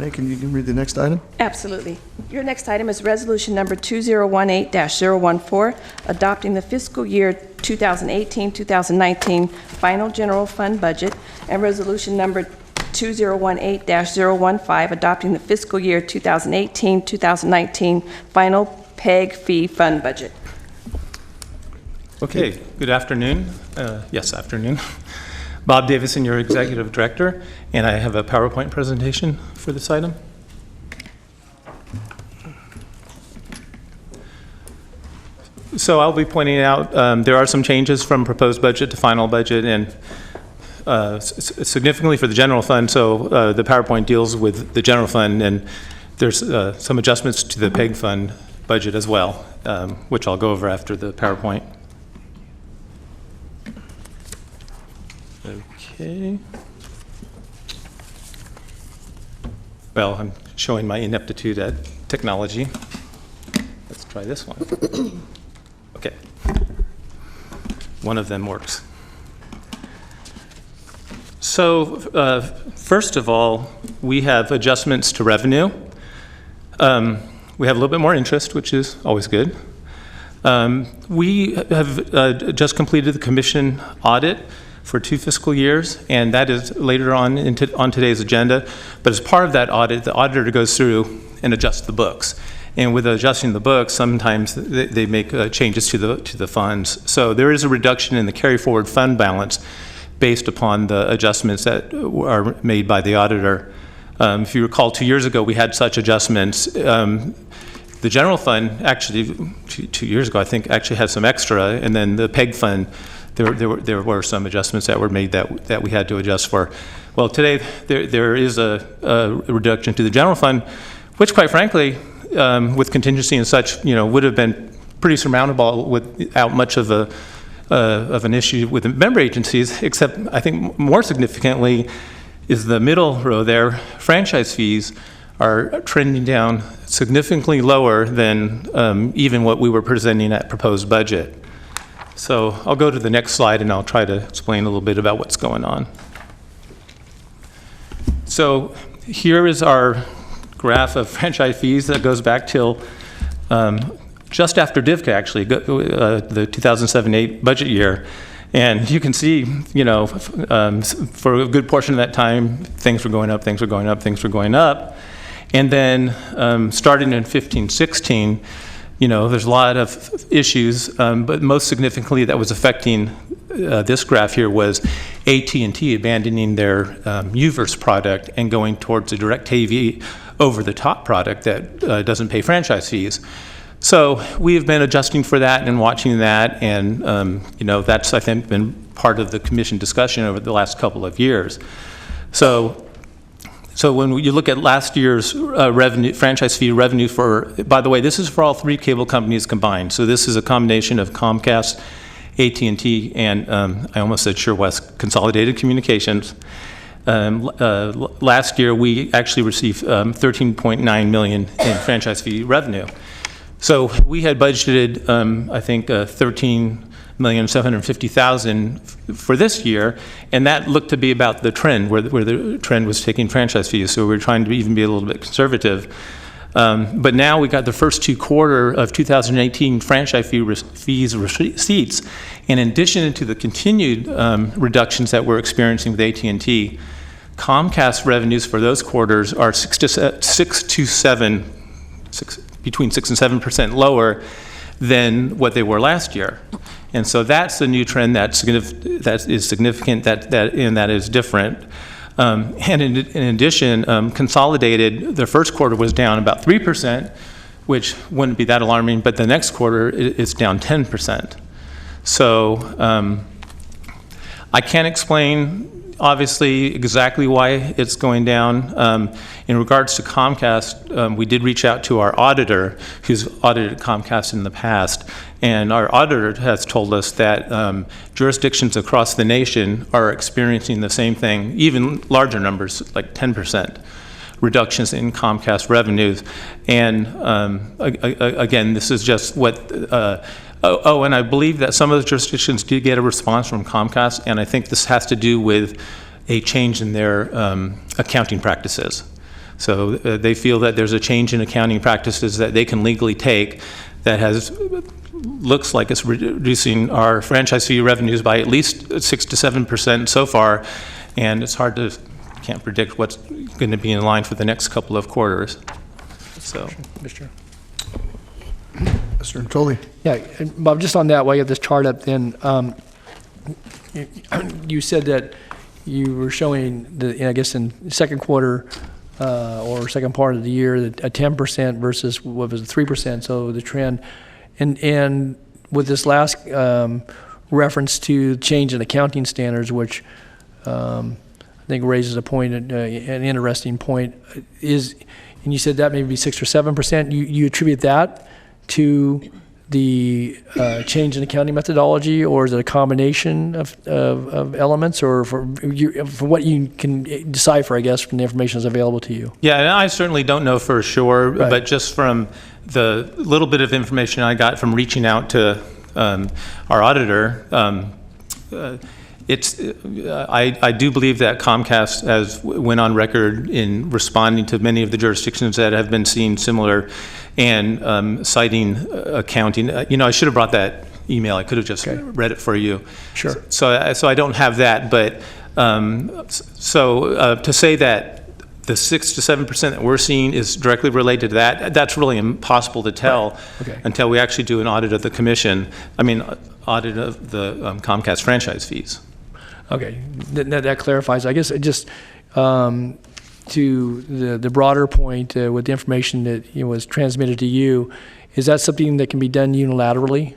Renee, can you read the next item? Absolutely. Your next item is Resolution Number 2018-014, adopting the fiscal year 2018-2019 final general fund budget, and Resolution Number 2018-015, adopting the fiscal year 2018-2019 final PEG fee fund budget. Okay, good afternoon. Yes, afternoon. Bob Davison, your Executive Director, and I have a PowerPoint presentation for this item. So I'll be pointing out there are some changes from proposed budget to final budget, and significantly for the general fund. So the PowerPoint deals with the general fund, and there's some adjustments to the PEG fund budget as well, which I'll go over after the PowerPoint. Okay. Well, I'm showing my ineptitude at technology. Let's try this one. Okay. One of them works. So first of all, we have adjustments to revenue. We have a little bit more interest, which is always good. We have just completed the commission audit for 2 fiscal years, and that is later on on today's agenda. But as part of that audit, the auditor goes through and adjusts the books. And with adjusting the books, sometimes they make changes to the funds. So there is a reduction in the carry forward fund balance based upon the adjustments that are made by the auditor. If you recall, 2 years ago, we had such adjustments. The general fund, actually, 2 years ago, I think, actually had some extra, and then the PEG fund, there were some adjustments that were made that we had to adjust for. Well, today there is a reduction to the general fund, which, quite frankly, with contingency and such, would have been pretty surmountable without much of an issue with the member agencies. Except, I think, more significantly, is the middle row there. Franchise fees are trending down significantly lower than even what we were presenting at proposed budget. So I'll go to the next slide and I'll try to explain a little bit about what's going on. So here is our graph of franchise fees that goes back till just after DIVCA, actually, the 2007-8 budget year. And you can see, for a good portion of that time, things were going up, things were going up, things were going up. And then starting in 15-16, there's a lot of issues, but most significantly that was affecting this graph here was AT&T abandoning their UVerse product and going towards a direct TV over-the-top product that doesn't pay franchise fees. So we have been adjusting for that and watching that, and that's, I think, been part of the commission discussion over the last couple of years. So when you look at last year's revenue, franchise fee revenue for, by the way, this is for all 3 cable companies combined. So this is a combination of Comcast, AT&T, and I almost said SureWest Consolidated Communications. Last year, we actually received $13.9 million in franchise fee revenue. So we had budgeted, I think, $13,750,000 for this year, and that looked to be about the trend, where the trend was taking franchise fees. So we were trying to even be a little bit conservative. But now we got the first 2 quarters of 2018 franchise fees receipts, and in addition to the continued reductions that we're experiencing with AT&T, Comcast revenues for those quarters are between 6 and 7% lower than what they were last year. And so that's the new trend that is significant, and that is different. And in addition, consolidated, the first quarter was down about 3%, which wouldn't be that alarming, but the next quarter is down 10%. So I can't explain, obviously, exactly why it's going down. In regards to Comcast, we did reach out to our auditor, who's audited Comcast in the past, and our auditor has told us that jurisdictions across the nation are experiencing the same thing, even larger numbers, like 10% reductions in Comcast revenues. And again, this is just what, and I believe that some of the jurisdictions did get a response from Comcast, and I think this has to do with a change in their accounting practices. So they feel that there's a change in accounting practices that they can legally take that looks like it's reducing our franchise fee revenues by at least 6 to 7% so far, and it's can't predict what's going to be in line for the next couple of quarters. So, Mr. Natoli. Yeah, Bob, just on that, while you have this chart up, then you said that you were showing I guess in second quarter or second part of the year, a 10% versus what was it, 3%. So the trend, and with this last reference to change in accounting standards, which I think raises a point, an interesting point, and you said that maybe 6 or 7%. You attribute that to the change in accounting methodology, or is it a combination of elements, or for what you can decipher, I guess, from the information that's available to you? yeah, and I certainly don't know for sure, Right. but just from the little bit of information I got from reaching out to our auditor, I do believe that Comcast has went on record in responding to many of the jurisdictions that have been seeing similar and citing accounting. I should have brought that email. I could have just read it for you. Sure. So I don't have that, but to say that the 6 to 7% that we're seeing is directly related to that, that's really impossible to tell until we actually do an audit of the commission. Audit of the Comcast franchise fees. Okay, that clarifies. I guess just to the broader point with the information that was transmitted to you, is that something that can be done unilaterally?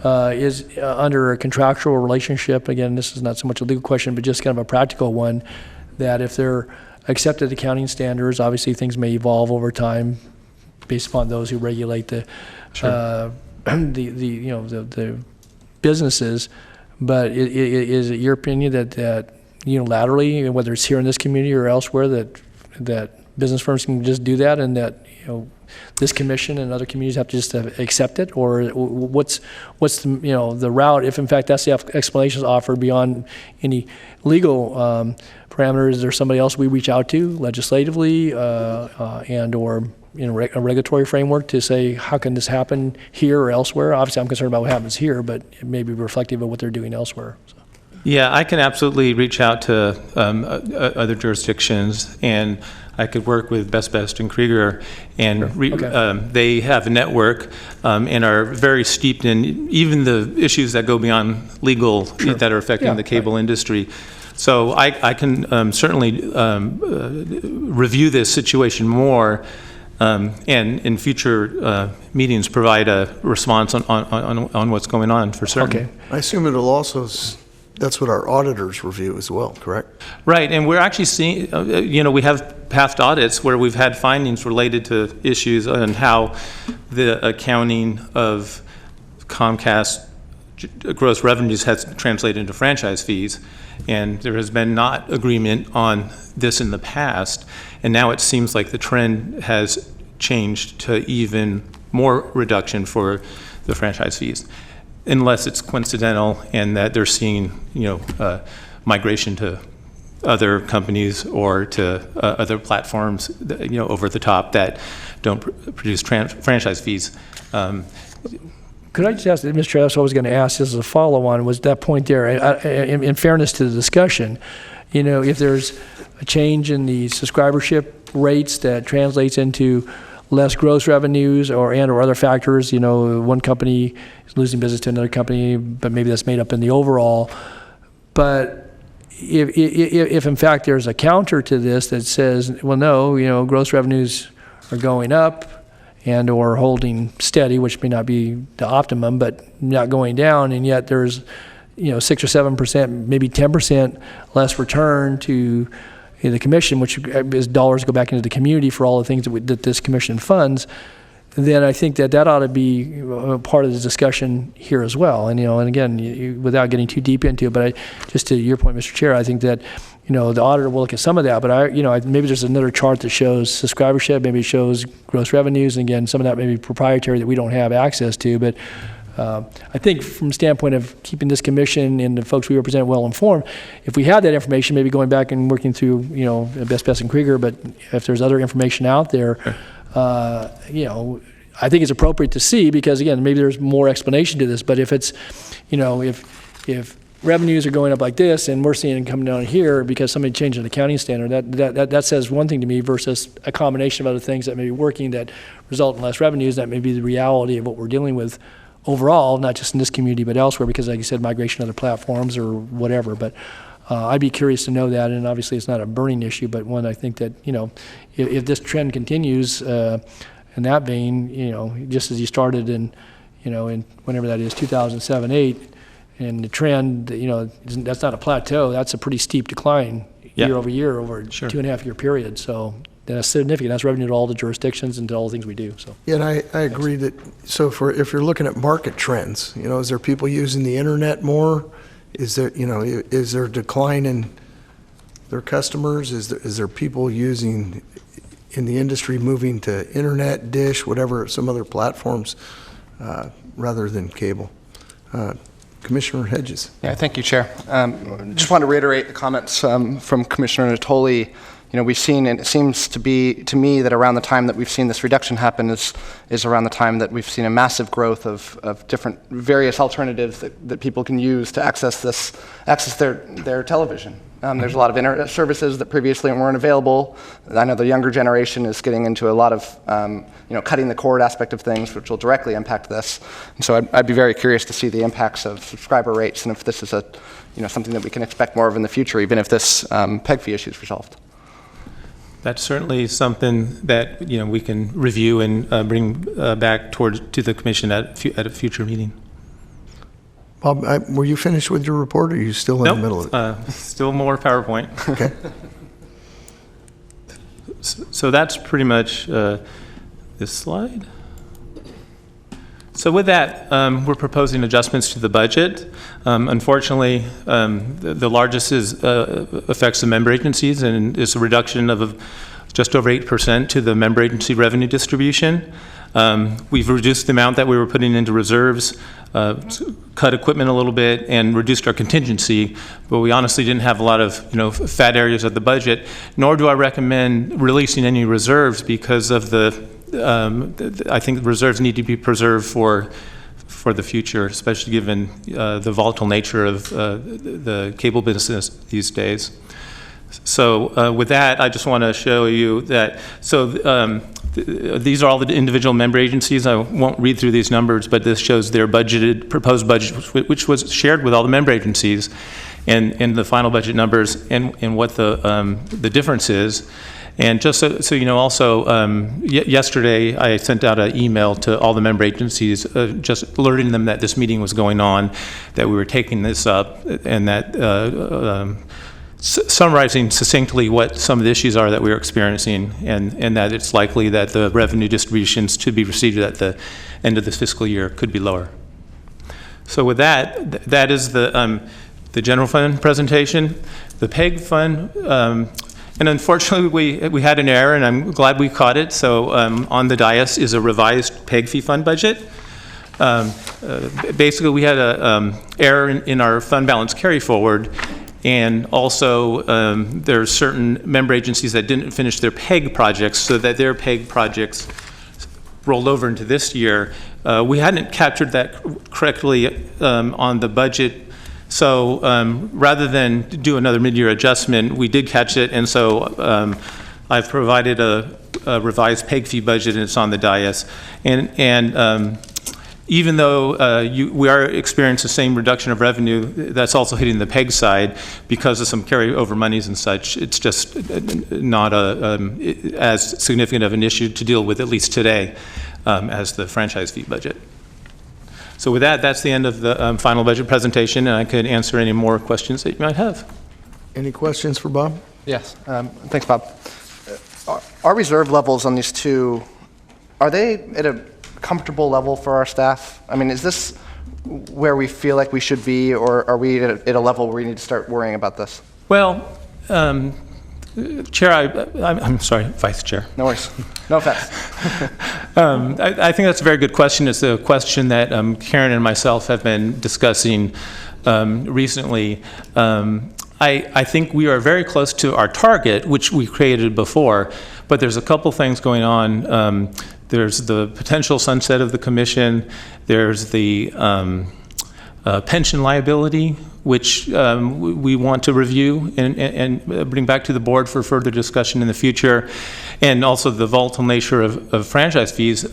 Is under a contractual relationship, again, this is not so much a legal question, but just kind of a practical one, that if they're accepted accounting standards, obviously things may evolve over time based upon those who regulate the the businesses, but is it your opinion that unilaterally, whether it's here in this community or elsewhere, that business firms can just do that, and that this commission and other communities have to just accept it, or what's the the route, if in fact that's the explanations offered beyond any legal parameters? Is there somebody else we reach out to legislatively and or a regulatory framework to say, how can this happen here or elsewhere? Obviously, I'm concerned about what happens here, but it may be reflective of what they're doing elsewhere. So. Yeah, I can absolutely reach out to other jurisdictions, and I could work with Best and Krieger, and they have a network and are very steeped in even the issues that go beyond legal that are affecting the cable industry. So I can certainly review this situation more, and in future meetings provide a response on what's going on for certain. Okay. I assume it'll also, that's what our auditors review as well, correct? Right, and we're actually seeing, we have past audits where we've had findings related to issues on how the accounting of Comcast gross revenues has translated into franchise fees, and there has been not agreement on this in the past, and now it seems like the trend has changed to even more reduction for the franchise fees, unless it's coincidental and that they're seeing, migration to other companies or to other platforms, over the top that don't produce franchise fees. Could I just ask, Mr. Chair, that's what I was going to ask, as a follow-on, was that point there, in fairness to the discussion, if there's a change in the subscribership rates that translates into less gross revenues or other factors, one company is losing business to another company, but maybe that's made up in the overall. But if in fact there's a counter to this that says, well, no, gross revenues are going up and or holding steady, which may not be the optimum, but not going down, and yet there's 6 or 7%, maybe 10% less return to the commission, which is dollars go back into the community for all the things that this commission funds, then I think that ought to be part of the discussion here as well. And and again, without getting too deep into it, but just to your point, Mr. Chair, I think that the auditor will look at some of that, but maybe there's another chart that shows subscribership, maybe it shows gross revenues, and again, some of that may be proprietary that we don't have access to, but I think from the standpoint of keeping this commission and the folks we represent well informed, if we had that information, maybe going back and working through, Best and Krieger, but if there's other information out there, I think it's appropriate to see, because again, maybe there's more explanation to this, but if it's, if revenues are going up like this and we're seeing it coming down here because somebody changed an accounting standard, that says one thing to me versus a combination of other things that may be working that result in less revenues. That may be the reality of what we're dealing with overall, not just in this community, but elsewhere, because like you said, migration to other platforms or whatever. But I'd be curious to know that, and obviously it's not a burning issue, but one I think that, if this trend continues in that vein, just as you started in whenever that is, 2007, 8, and the trend, that's not a plateau, that's a pretty steep decline year over year over a 2.5-year period. So that's significant. That's revenue to all the jurisdictions and to all the things we do. So Yeah, and I agree that, so if you're looking at market trends, is there people using the internet more? Is there, is there a decline in their customers? Is there people using in the industry moving to internet, dish, whatever, some other platforms rather than cable? Commissioner Hedges. Yeah, thank you, Chair. Just want to reiterate the comments from Commissioner Natoli. We've seen, and it seems to me that around the time that we've seen this reduction happen is around the time that we've seen a massive growth of different various alternatives that people can use to access their television. There's a lot of internet services that previously weren't available. I know the younger generation is getting into a lot of cutting the cord aspect of things, which will directly impact this. And so I'd be very curious to see the impacts of subscriber rates, and if this is something that we can expect more of in the future, even if this PEG fee issue is resolved. That's certainly something that we can review and bring back to the commission at a future meeting. Bob, were you finished with your report, or are you still in the middle of it? Still more PowerPoint. Okay. So that's pretty much this slide. So with that, we're proposing adjustments to the budget. Unfortunately, the largest affects the member agencies, and is a reduction of just over 8% to the member agency revenue distribution. We've reduced the amount that we were putting into reserves, cut equipment a little bit, and reduced our contingency, but we honestly didn't have a lot of fat areas of the budget, nor do I recommend releasing any reserves because of I think reserves need to be preserved for the future, especially given the volatile nature of the cable business these days. So with that, I just want to show you that. So these are all the individual member agencies. I won't read through these numbers, but this shows their proposed budget, which was shared with all the member agencies, and the final budget numbers, and what the difference is. And just so you know, also, yesterday I sent out an email to all the member agencies, just alerting them that this meeting was going on, that we were taking this up, and that summarizing succinctly what some of the issues are that we're experiencing, and that it's likely that the revenue distributions to be received at the end of this fiscal year could be lower. So with that is the general fund presentation. The PEG fund, and unfortunately we had an error, and I'm glad we caught it. So on the dais is a revised PEG fee fund budget. Basically we had a error in our fund balance carry forward. And also, there are certain member agencies that didn't finish their PEG projects, so that their PEG projects rolled over into this year. We hadn't captured that correctly on the budget, so rather than do another mid-year adjustment, we did catch it, and so I've provided a revised PEG fee budget, and it's on the dais. And even though we are experiencing the same reduction of revenue, that's also hitting the PEG side because of some carryover monies and such. It's just not as significant of an issue to deal with, at least today, as the franchise fee budget. So with that, that's the end of the final budget presentation, and I could answer any more questions that you might have. Any questions for Bob? Yes. Thanks, Bob. Our reserve levels on these two, are they at a comfortable level for our staff? I mean, is this where we feel like we should be, or are we at a level where we need to start worrying about this? Well, Chair, I'm sorry, Vice Chair. No worries. No offense. I think that's a very good question. It's a question that Karen and myself have been discussing recently. I think we are very close to our target, which we created before, but there's a couple things going on. There's the potential sunset of the commission. There's the pension liability, which we want to review and bring back to the board for further discussion in the future, and also the volatile nature of franchise fees.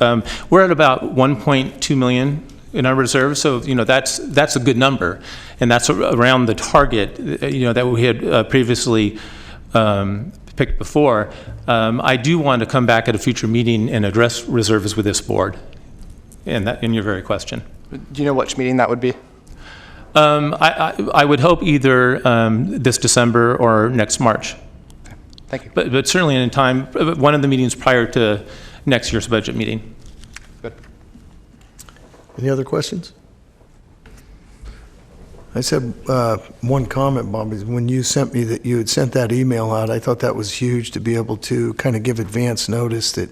We're at about 1.2 million in our reserve, so that's a good number, and that's around the target that we had previously picked before. I do want to come back at a future meeting and address reserves with this board, and in your very question. Do you know which meeting that would be? I would hope either this December or next March. Thank you. But certainly in time, one of the meetings prior to next year's budget meeting. Good. Any other questions? I said one comment, Bob, is when you sent me that you had sent that email out, I thought that was huge to be able to kind of give advance notice that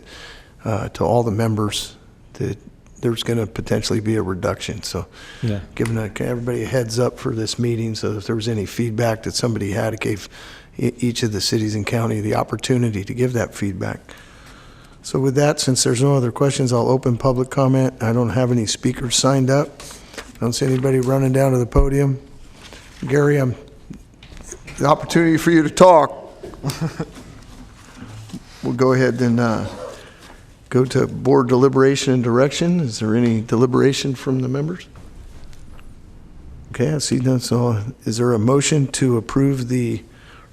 to all the members that there's going to potentially be a reduction. So Yeah. giving everybody a heads up for this meeting, so if there was any feedback that somebody had, it gave each of the cities and county the opportunity to give that feedback. So with that, since there's no other questions, I'll open public comment. I don't have any speakers signed up. I don't see anybody running down to the podium. Gary, the opportunity for you to talk. We'll go ahead and go to board deliberation and direction. Is there any deliberation from the members? Okay, I see none. So is there a motion to approve the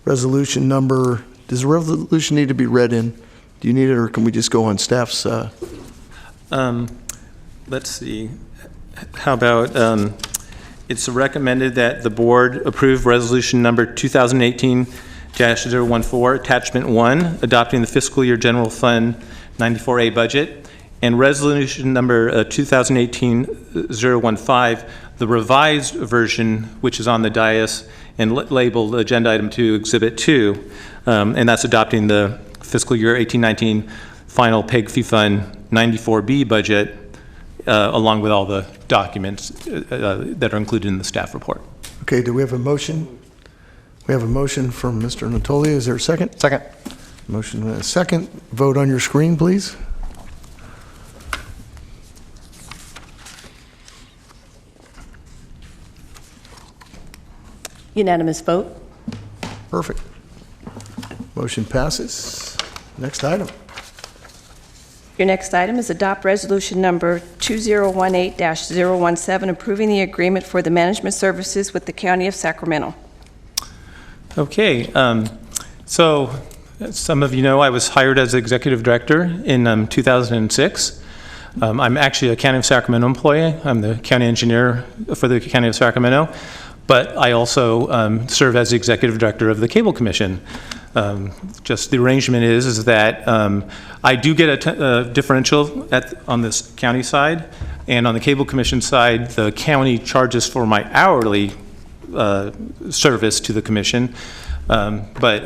resolution number? Does the resolution need to be read in? Do you need it, or can we just go on staff's? Let's see. How about it's recommended that the board approve resolution number 2018-014, attachment 1, adopting the fiscal year general fund 94A budget, and resolution number 2018-015, the revised version, which is on the dais and labeled agenda item 2, exhibit 2, and that's adopting the fiscal year 18-19 final PEG fee fund 94B budget, along with all the documents that are included in the staff report. Okay, do we have a motion? We have a motion from Mr. Natoli. Is there a second? Second. Motion and a second. Vote on your screen, please. Unanimous vote. Perfect. Motion passes. Next item. Your next item is adopt resolution number 2018-017, approving the agreement for the management services with the County of Sacramento. Okay, so as some of you know, I was hired as executive director in 2006. I'm actually a County of Sacramento employee. I'm the county engineer for the County of Sacramento, but I also serve as the executive director of the Cable Commission. Just the arrangement is that I do get a differential on this county side, and on the Cable Commission side, the county charges for my hourly service to the commission, but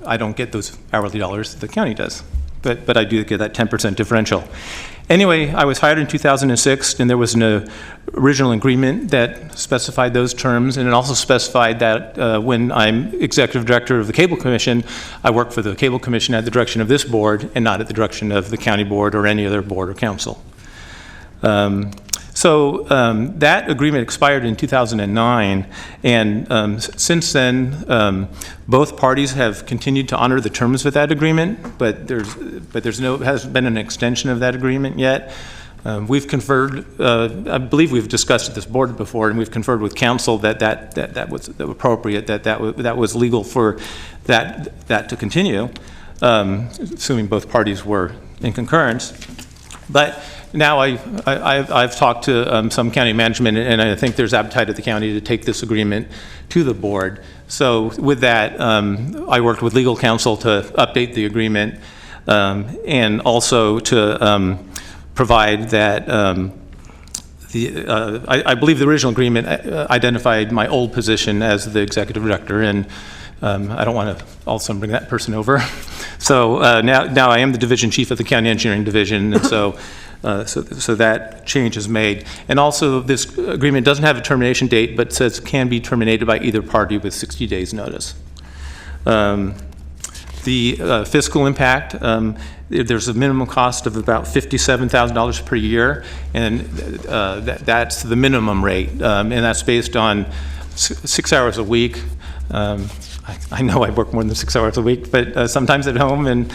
I don't get those hourly dollars the county does, but I do get that 10% differential. Anyway, I was hired in 2006, and there was an original agreement that specified those terms, and it also specified that when I'm executive director of the Cable Commission, I work for the Cable Commission at the direction of this board and not at the direction of the county board or any other board or council. So that agreement expired in 2009, and since then, both parties have continued to honor the terms of that agreement, but hasn't been an extension of that agreement yet. We've conferred, I believe we've discussed at this board before, and we've conferred with council that was appropriate, that was legal for that to continue, assuming both parties were in concurrence. But now I've talked to some county management, and I think there's appetite at the county to take this agreement to the board. So with that, I worked with legal counsel to update the agreement, and also to provide that I believe the original agreement identified my old position as the executive director, and I don't want to all of a sudden bring that person over. So now I am the division chief of the county engineering division, and so that change is made. And also, this agreement doesn't have a termination date, but says it can be terminated by either party with 60 days notice. The fiscal impact, there's a minimum cost of about $57,000 per year, and that's the minimum rate, and that's based on 6 hours a week. I know I work more than 6 hours a week, but sometimes at home,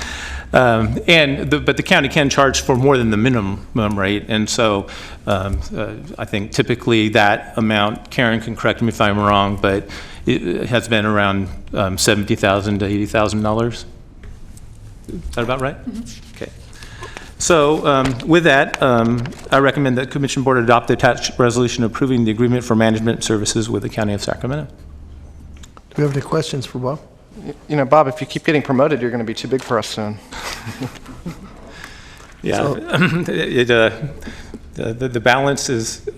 but the county can charge for more than the minimum rate, and so I think typically that amount, Karen can correct me if I'm wrong, but it has been around $70,000 to $80,000. Is that about right? Mm-hmm. Okay. So with that, I recommend that Commission Board adopt the attached resolution approving the agreement for management services with the County of Sacramento. Do we have any questions for Bob? You know, Bob, if you keep getting promoted, you're going to be too big for us soon. Yeah, the balance is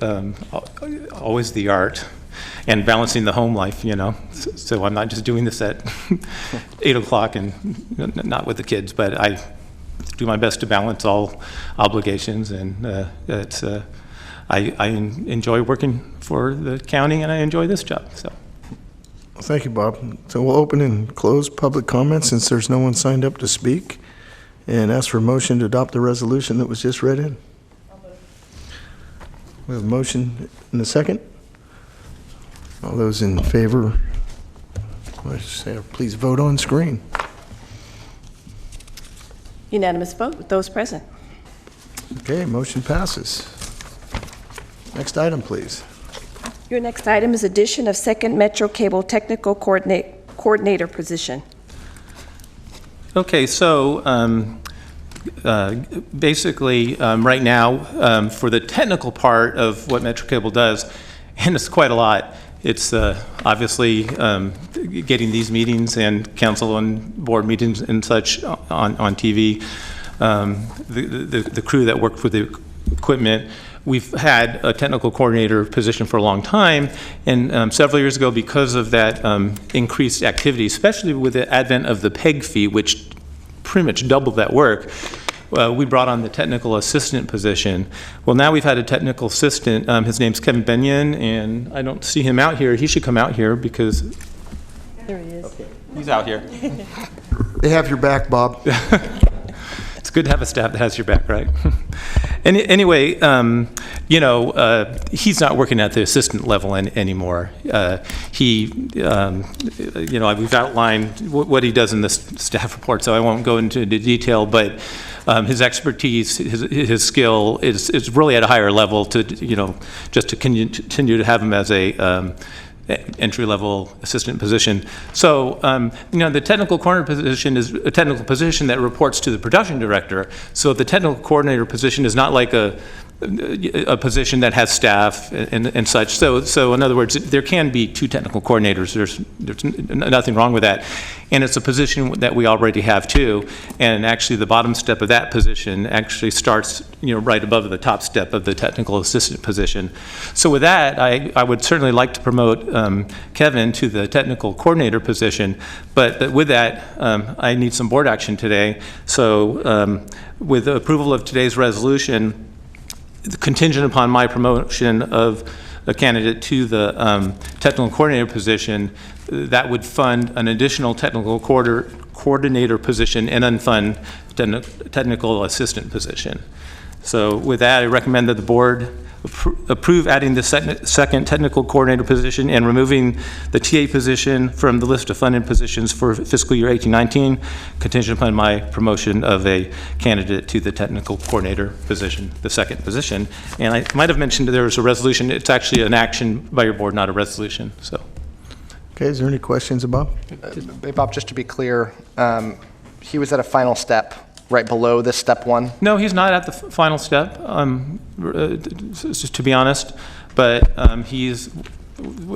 always the art, and balancing the home life, you know. So I'm not just doing this at 8 o'clock and not with the kids, but I do my best to balance all obligations, and I enjoy working for the county, and I enjoy this job. So. Thank you, Bob. So we'll open and close public comments since there's no one signed up to speak, and ask for a motion to adopt the resolution that was just read in. We have a motion in a second. All those in favor, please vote on screen. Unanimous vote with those present. Okay, motion passes. Next item, please. Your next item is addition of second Metro Cable Technical Coordinator position. Okay, so basically, right now, for the technical part of what Metro Cable does, and it's quite a lot, it's obviously getting these meetings and council and board meetings and such on TV. The crew that worked with the equipment. We've had a technical coordinator position for a long time, and several years ago, because of that increased activity, especially with the advent of the PEG fee, which pretty much doubled that work, we brought on the technical assistant position. Well, now we've had a technical assistant. His name's Kevin Benyon, and I don't see him out here. He should come out here because... There he is. Okay. He's out here. They have your back, Bob. It's good to have a staff that has your back, right? Anyway, he's not working at the assistant level anymore. We've outlined what he does in this staff report, so I won't go into the detail, but his expertise, his skill is really at a higher level to, just to continue to have him as a entry-level assistant position. So, the technical coordinator position is a technical position that reports to the production director. So the technical coordinator position is not like a position that has staff and such. So in other words, there can be two technical coordinators. There's nothing wrong with that. And it's a position that we already have too. And actually the bottom step of that position actually starts, right above the top step of the technical assistant position. So with that, I would certainly like to promote Kevin to the technical coordinator position. But with that, I need some board action today. So with the approval of today's resolution, contingent upon my promotion of a candidate to the technical coordinator position, that would fund an additional technical coordinator position and unfund technical assistant position. So with that, I recommend that the board approve adding the second technical coordinator position and removing the TA position from the list of funded positions for fiscal year 18-19, contingent upon my promotion of a candidate to the technical coordinator position, the second position. And I might have mentioned there was a resolution. It's actually an action by your board, not a resolution. So. Okay, is there any questions, Bob? Bob, just to be clear, he was at a final step right below this step one? No, he's not at the final step, just to be honest, but he's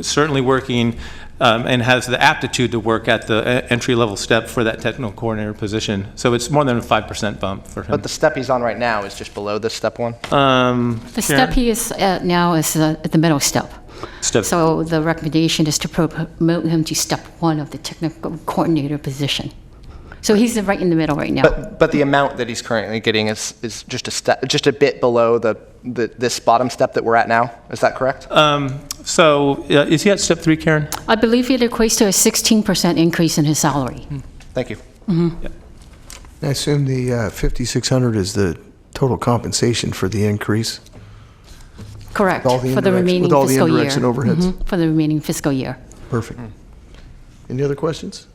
certainly working and has the aptitude to work at the entry-level step for that technical coordinator position. So it's more than a 5% bump for him. But the step he's on right now is just below this step one? The step he is at now is at the middle step. Step- So the recommendation is to promote him to step 1 of the technical coordinator position. So he's right in the middle right now. But the amount that he's currently getting is just a bit below this bottom step that we're at now. Is that correct? So is he at step 3, Karen? I believe it equates to a 16% increase in his salary. Thank you. I assume the 5,600 is the total compensation for the increase? Correct, With all the for the indirects- remaining with all the fiscal year. indirects and overheads. For the remaining fiscal year. Perfect. Any other questions?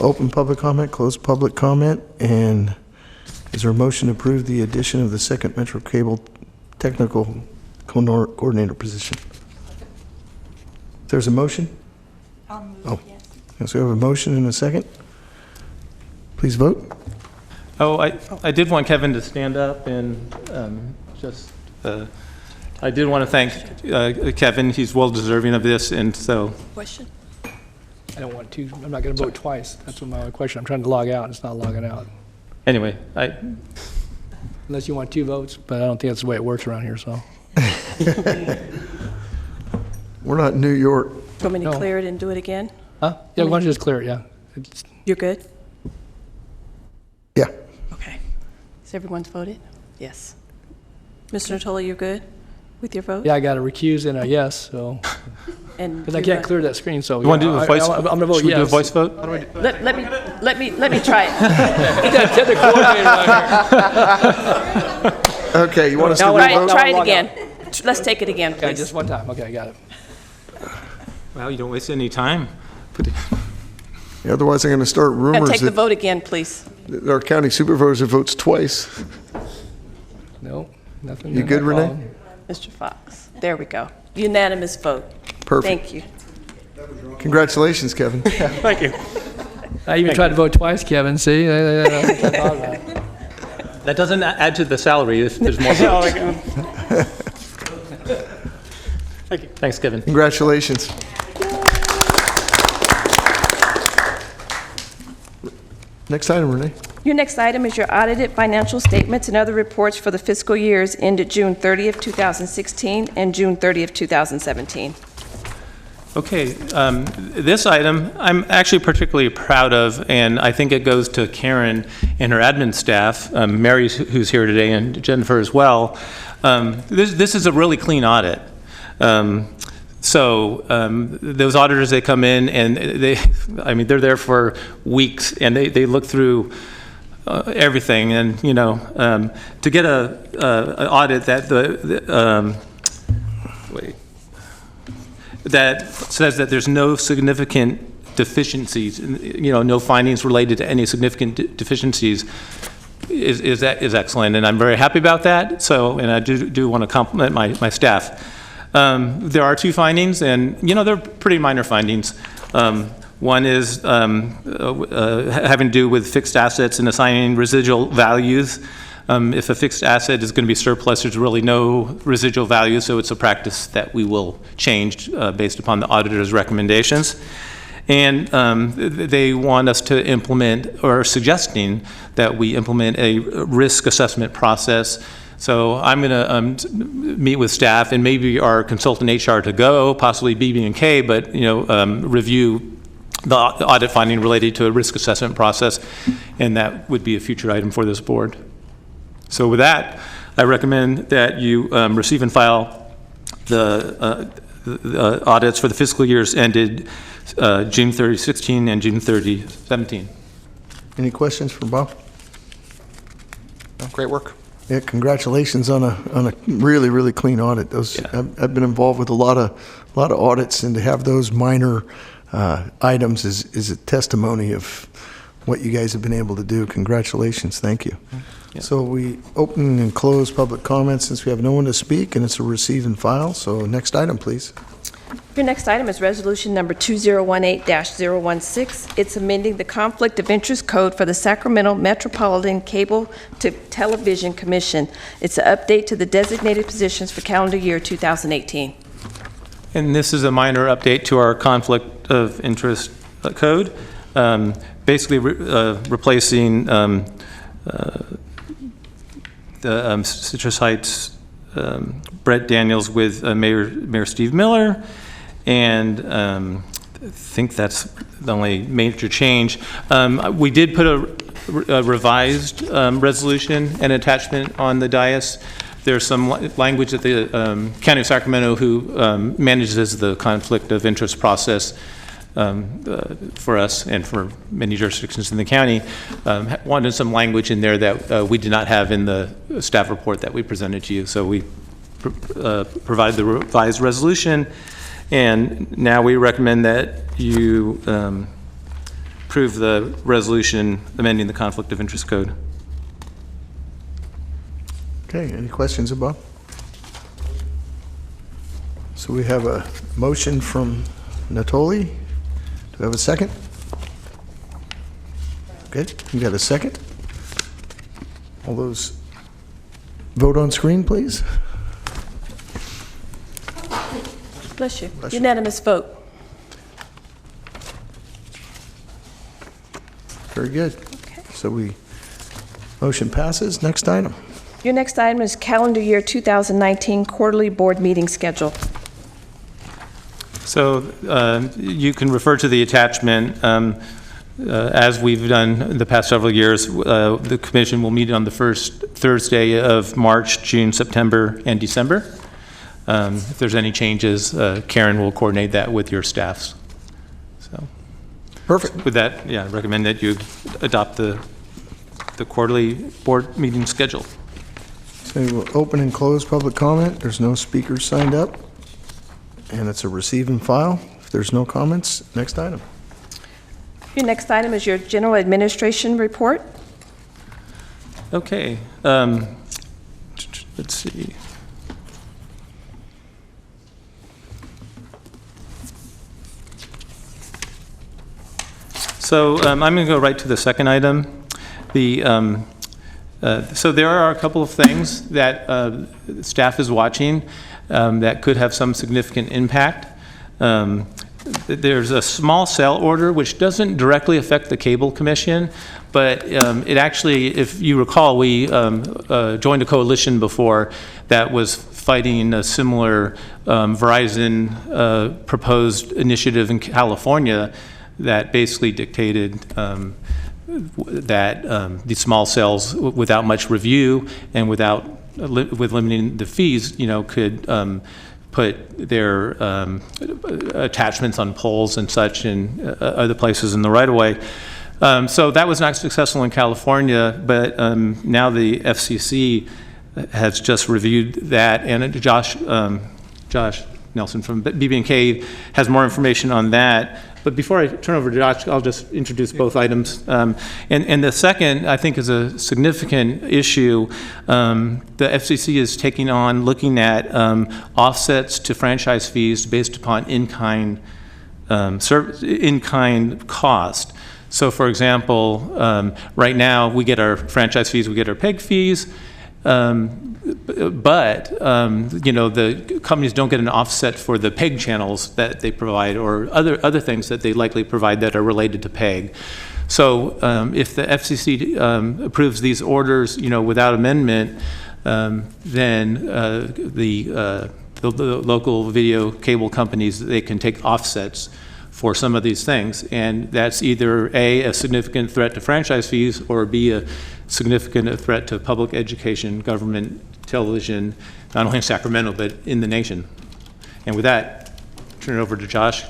Open public comment, closed public comment, and is there a motion to approve the addition of the second Metro Cable technical coordinator position? There's a motion? Yes, we have a motion and a second. Please vote. Oh, I did want Kevin to stand up and I did want to thank Kevin. He's well deserving of this, and so. Question? I don't want to, I'm not going to vote twice. That's what my only question. I'm trying to log out, and it's not logging out. Anyway, Unless you want 2 votes, but I don't think that's the way it works around here, so. We're not in New York. Want me to No. clear it and do it again? Huh? Yeah, why don't you just clear it, yeah. You're good? Yeah. Okay. Has everyone voted? Yes. Mr. Natoli, you're good with your vote? Yeah, I got a recuse and a yes, so, And because I you're can't good? clear that screen, so. you want to do yeah, a voice? I'm going to vote Should we do a yes. voice vote? Let me try it. Get that technical coordinator out here. Okay, you want us to Now, Try revote? it, try it log again. Let's take it again, Okay, please. just one time. Okay, I got it. Well, you don't waste any time. Otherwise, I'm going to start And rumors take the that vote again, please. our county supervisor votes twice. No, nothing. You good, no Renee? problem. Mr. Fox. There we go. Unanimous vote. Perfect. Thank you. Congratulations, Kevin. Thank you. I even tried to vote twice, Kevin, see? I thought about it. That doesn't add to the salary if there's more votes. Thank you. Thanks, Kevin. Congratulations. Next item, Renee. Your next item is your audited financial statements and other reports for the fiscal years ended June 30th, 2016 and June 30th, 2017. Okay, this item I'm actually particularly proud of, and I think it goes to Karen and her admin staff, Mary, who's here today, and Jennifer as well. This is a really clean audit. Those auditors, they come in and they're there for weeks and they look through everything, and to get an audit that that says that there's no significant deficiencies, no findings related to any significant deficiencies is excellent, and I'm very happy about that. So, and I do want to compliment my staff. There are 2 findings, and they're pretty minor findings. One is having to do with fixed assets and assigning residual values. If a fixed asset is going to be surplus, there's really no residual value, so it's a practice that we will change based upon the auditor's recommendations. And they want us to implement, or suggesting that we implement, a risk assessment process. So I'm going to meet with staff and maybe our consultant HR to go, possibly BB&K, but review the audit finding related to a risk assessment process, and that would be a future item for this board. So with that, I recommend that you receive and file the audits for the fiscal years ended June 30, 16 and June 30, 17. Any questions for Bob? No, great work. Yeah, congratulations on a really, really clean audit. I've been involved with a lot of audits, and to have those minor items is a testimony of what you guys have been able to do. Congratulations. Thank you. Yeah. So we open and close public comments since we have no one to speak, and it's a receive and file. So next item, please. Your next item is Resolution Number 2018-016. It's amending the Conflict of Interest Code for the Sacramento Metropolitan Cable to Television Commission. It's an update to the designated positions for calendar year 2018. And this is a minor update to our conflict of interest code, basically replacing the Citrus Heights Brett Daniels with Mayor Steve Miller, and I think that's the only major change. We did put a revised resolution and attachment on the dais. There's some language that the County of Sacramento, who manages the conflict of interest process for us and for many jurisdictions in the county, wanted some language in there that we did not have in the staff report that we presented to you. So we provided the revised resolution, and now we recommend that you approve the resolution amending the Conflict of Interest Code. Okay, any questions above? So we have a motion from Natoli. Do we have a second? Good, you got a second? All those vote on screen, please. Bless you. Bless you. Unanimous vote. Very good. Okay. So motion passes. Next item. Your next item is calendar year 2019 quarterly board meeting schedule. So you can refer to the attachment. As we've done the past several years, the commission will meet on the first Thursday of March, June, September, and December. If there's any changes, Karen will coordinate that with your staffs. So, Perfect. with that, yeah, I recommend that you adopt the quarterly board meeting schedule. So we'll open and close public comment. There's no speakers signed up. And it's a receive and file. If there's no comments, next item. Your next item is your general administration report. Okay. Let's see. So I'm going to go right to the second item. So there are a couple of things that staff is watching that could have some significant impact. There's a small cell order which doesn't directly affect the Cable Commission, but it actually, if you recall, we joined a coalition before that was fighting a similar Verizon proposed initiative in California that basically dictated that these small cells, without much review and with limiting the fees, could put their attachments on poles and such in other places in the right-of-way. So that was not successful in California, but now the FCC has just reviewed that, and Josh Nelson from BB&K has more information on that. But before I turn over to Josh, I'll just introduce both items. And the second, I think, is a significant issue. The FCC is taking on looking at offsets to franchise fees based upon in-kind cost. So, for example, right now we get our franchise fees, we get our PEG fees. But the companies don't get an offset for the PEG channels that they provide, or other things that they likely provide that are related to PEG. So if the FCC approves these orders, without amendment, then the local video cable companies, they can take offsets for some of these things, and that's either a significant threat to franchise fees, or B, a significant threat to public education, government television, not only in Sacramento, but in the nation. And with that, turn it over to Josh.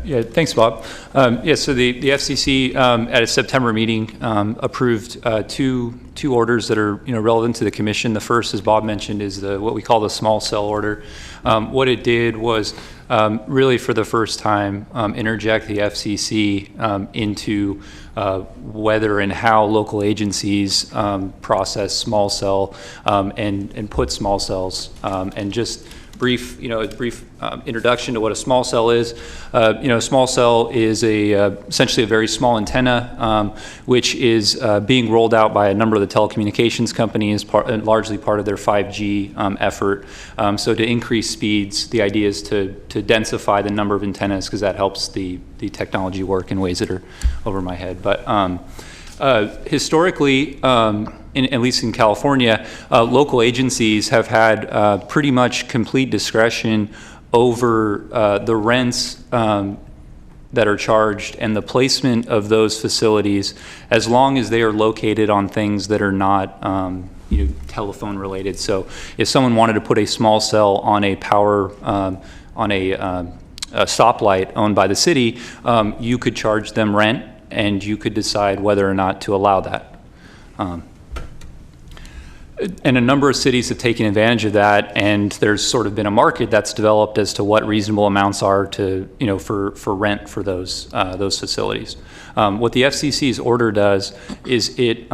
Yeah, thanks, Bob. So the FCC at its September meeting approved two orders that are relevant to the commission. The first, as Bob mentioned, is what we call the small cell order. What it did was really for the first time interject the FCC into whether and how local agencies process small cell and put small cells, and just brief introduction to what a small cell is. A small cell is essentially a very small antenna, which is being rolled out by a number of the telecommunications companies, largely part of their 5G effort. So to increase speeds, the idea is to densify the number of antennas, because that helps the technology work in ways that are over my head. But Historically, at least in California, local agencies have had pretty much complete discretion over the rents that are charged and the placement of those facilities, as long as they are located on things that are not telephone related. So if someone wanted to put a small cell on a power, on a stoplight owned by the city, you could charge them rent and you could decide whether or not to allow that. And a number of cities have taken advantage of that, and there's sort of been a market that's developed as to what reasonable amounts are to, for rent for those facilities. What the FCC's order does is it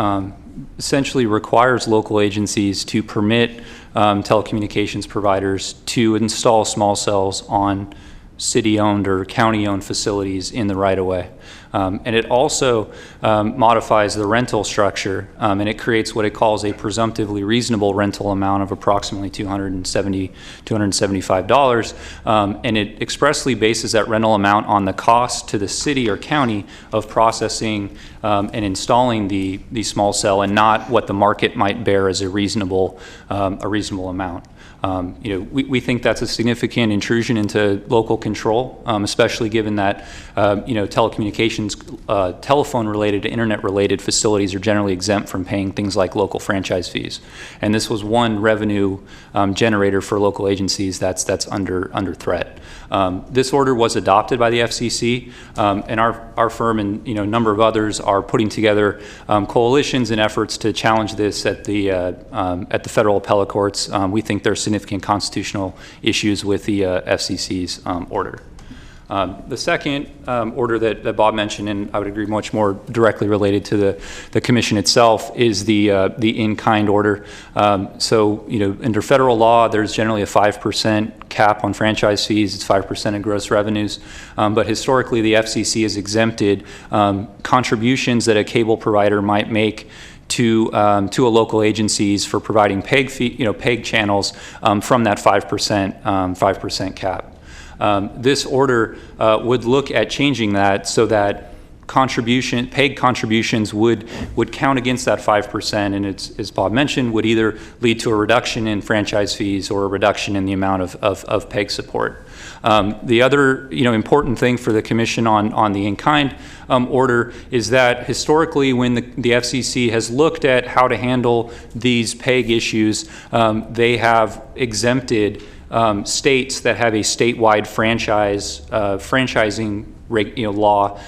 essentially requires local agencies to permit telecommunications providers to install small cells on city-owned or county-owned facilities in the right-of-way. And it also modifies the rental structure, and it creates what it calls a presumptively reasonable rental amount of approximately $275. And it expressly bases that rental amount on the cost to the city or county of processing and installing the small cell, and not what the market might bear as a reasonable amount. We think that's a significant intrusion into local control, especially given that telecommunications, telephone-related, internet-related facilities are generally exempt from paying things like local franchise fees. And this was one revenue generator for local agencies that's under threat. This order was adopted by the FCC, and our firm and a number of others are putting together coalitions and efforts to challenge this at the federal appellate courts. We think there's significant constitutional issues with the FCC's order. The second order that Bob mentioned, and I would agree much more directly related to the commission itself, is the in-kind order. So, under federal law, there's generally a 5% cap on franchise fees. It's 5% of gross revenues. But historically, the FCC has exempted contributions that a cable provider might make to a local agencies for providing PEG channels from that 5% cap. This order would look at changing that so that PEG contributions would count against that 5%, and as Bob mentioned, would either lead to a reduction in franchise fees or a reduction in the amount of PEG support. The other important thing for the commission on the in-kind order is that historically, when the FCC has looked at how to handle these PEG issues, they have exempted states that have a statewide franchising law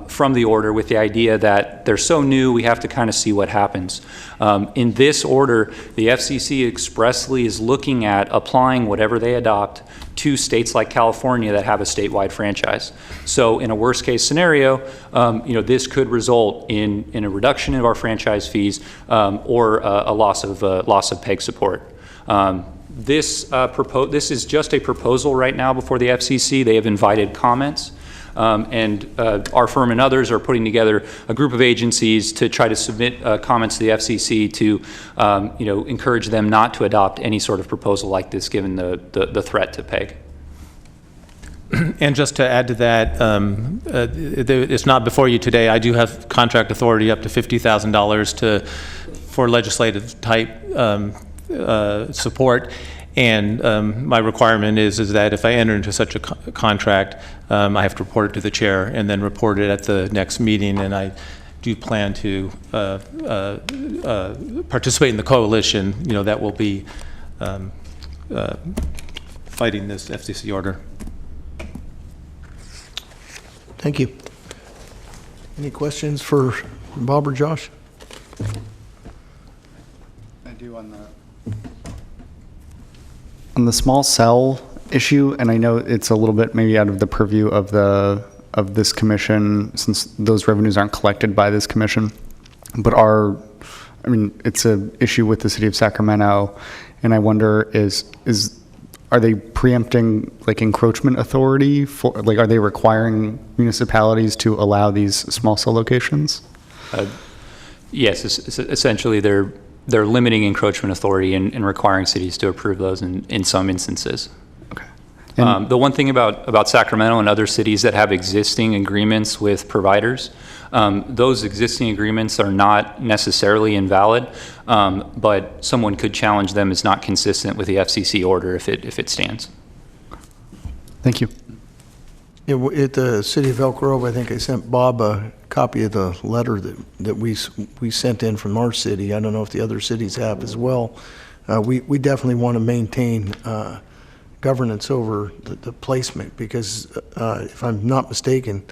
from the order, with the idea that they're so new, we have to kind of see what happens. In this order, the FCC expressly is looking at applying whatever they adopt to states like California that have a statewide franchise. So in a worst case scenario, this could result in a reduction of our franchise fees or a loss of PEG support. This is just a proposal right now before the FCC. They have invited comments, and our firm and others are putting together a group of agencies to try to submit comments to the FCC to encourage them not to adopt any sort of proposal like this, given the threat to PEG. And just to add to that, it's not before you today. I do have contract authority up to $50,000 for legislative type support, and my requirement is that if I enter into such a contract, I have to report it to the chair and then report it at the next meeting. And I do plan to participate in the coalition, that will be fighting this FCC order. Thank you. Any questions for Bob or Josh? I do on the small cell issue, and I know it's a little bit maybe out of the purview of this commission, since those revenues aren't collected by this commission, but it's an issue with the city of Sacramento, and I wonder are they preempting encroachment authority for are they requiring municipalities to allow these small cell locations? Yes, essentially they're limiting encroachment authority and requiring cities to approve those in some instances. Okay. The one thing about Sacramento and other cities that have existing agreements with providers Those existing agreements are not necessarily invalid, but someone could challenge them as not consistent with the FCC order if it stands. Thank you. Yeah, at the city of Elk Grove, I think I sent Bob a copy of the letter that we sent in from our city. I don't know if the other cities have as well. We definitely want to maintain governance over the placement because if I'm not mistaken,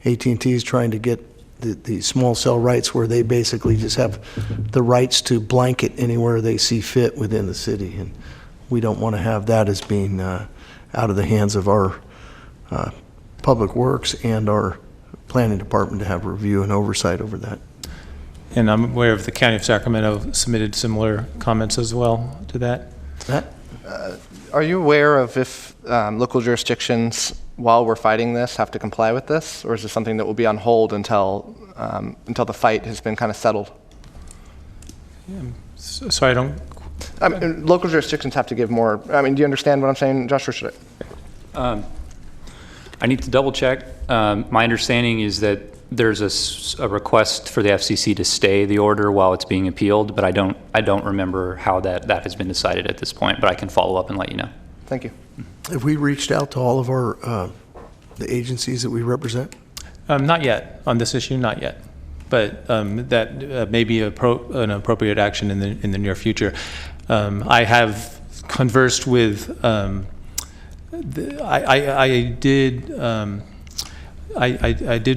AT&T is trying to get the small cell rights where they basically just have the rights to blanket anywhere they see fit within the city. And we don't want to have that as being out of the hands of our Public Works and our Planning Department to have review and oversight over that. And I'm aware of the County of Sacramento submitted similar comments as well to that. Are you aware of if local jurisdictions, while we're fighting this, have to comply with this? Or is this something that will be on hold until the fight has been kind of settled? So I don't... I mean, local jurisdictions have to give more. I mean, do you understand what I'm saying, Josh? Or should I? I need to double check. My understanding is that there's a request for the FCC to stay the order while it's being appealed, but I don't remember how that has been decided at this point, but I can follow up and let you know. Thank you. Have we reached out to all of our the agencies that we represent? Not yet, on this issue, not yet. But that may be an appropriate action in the near future. I have conversed with, I did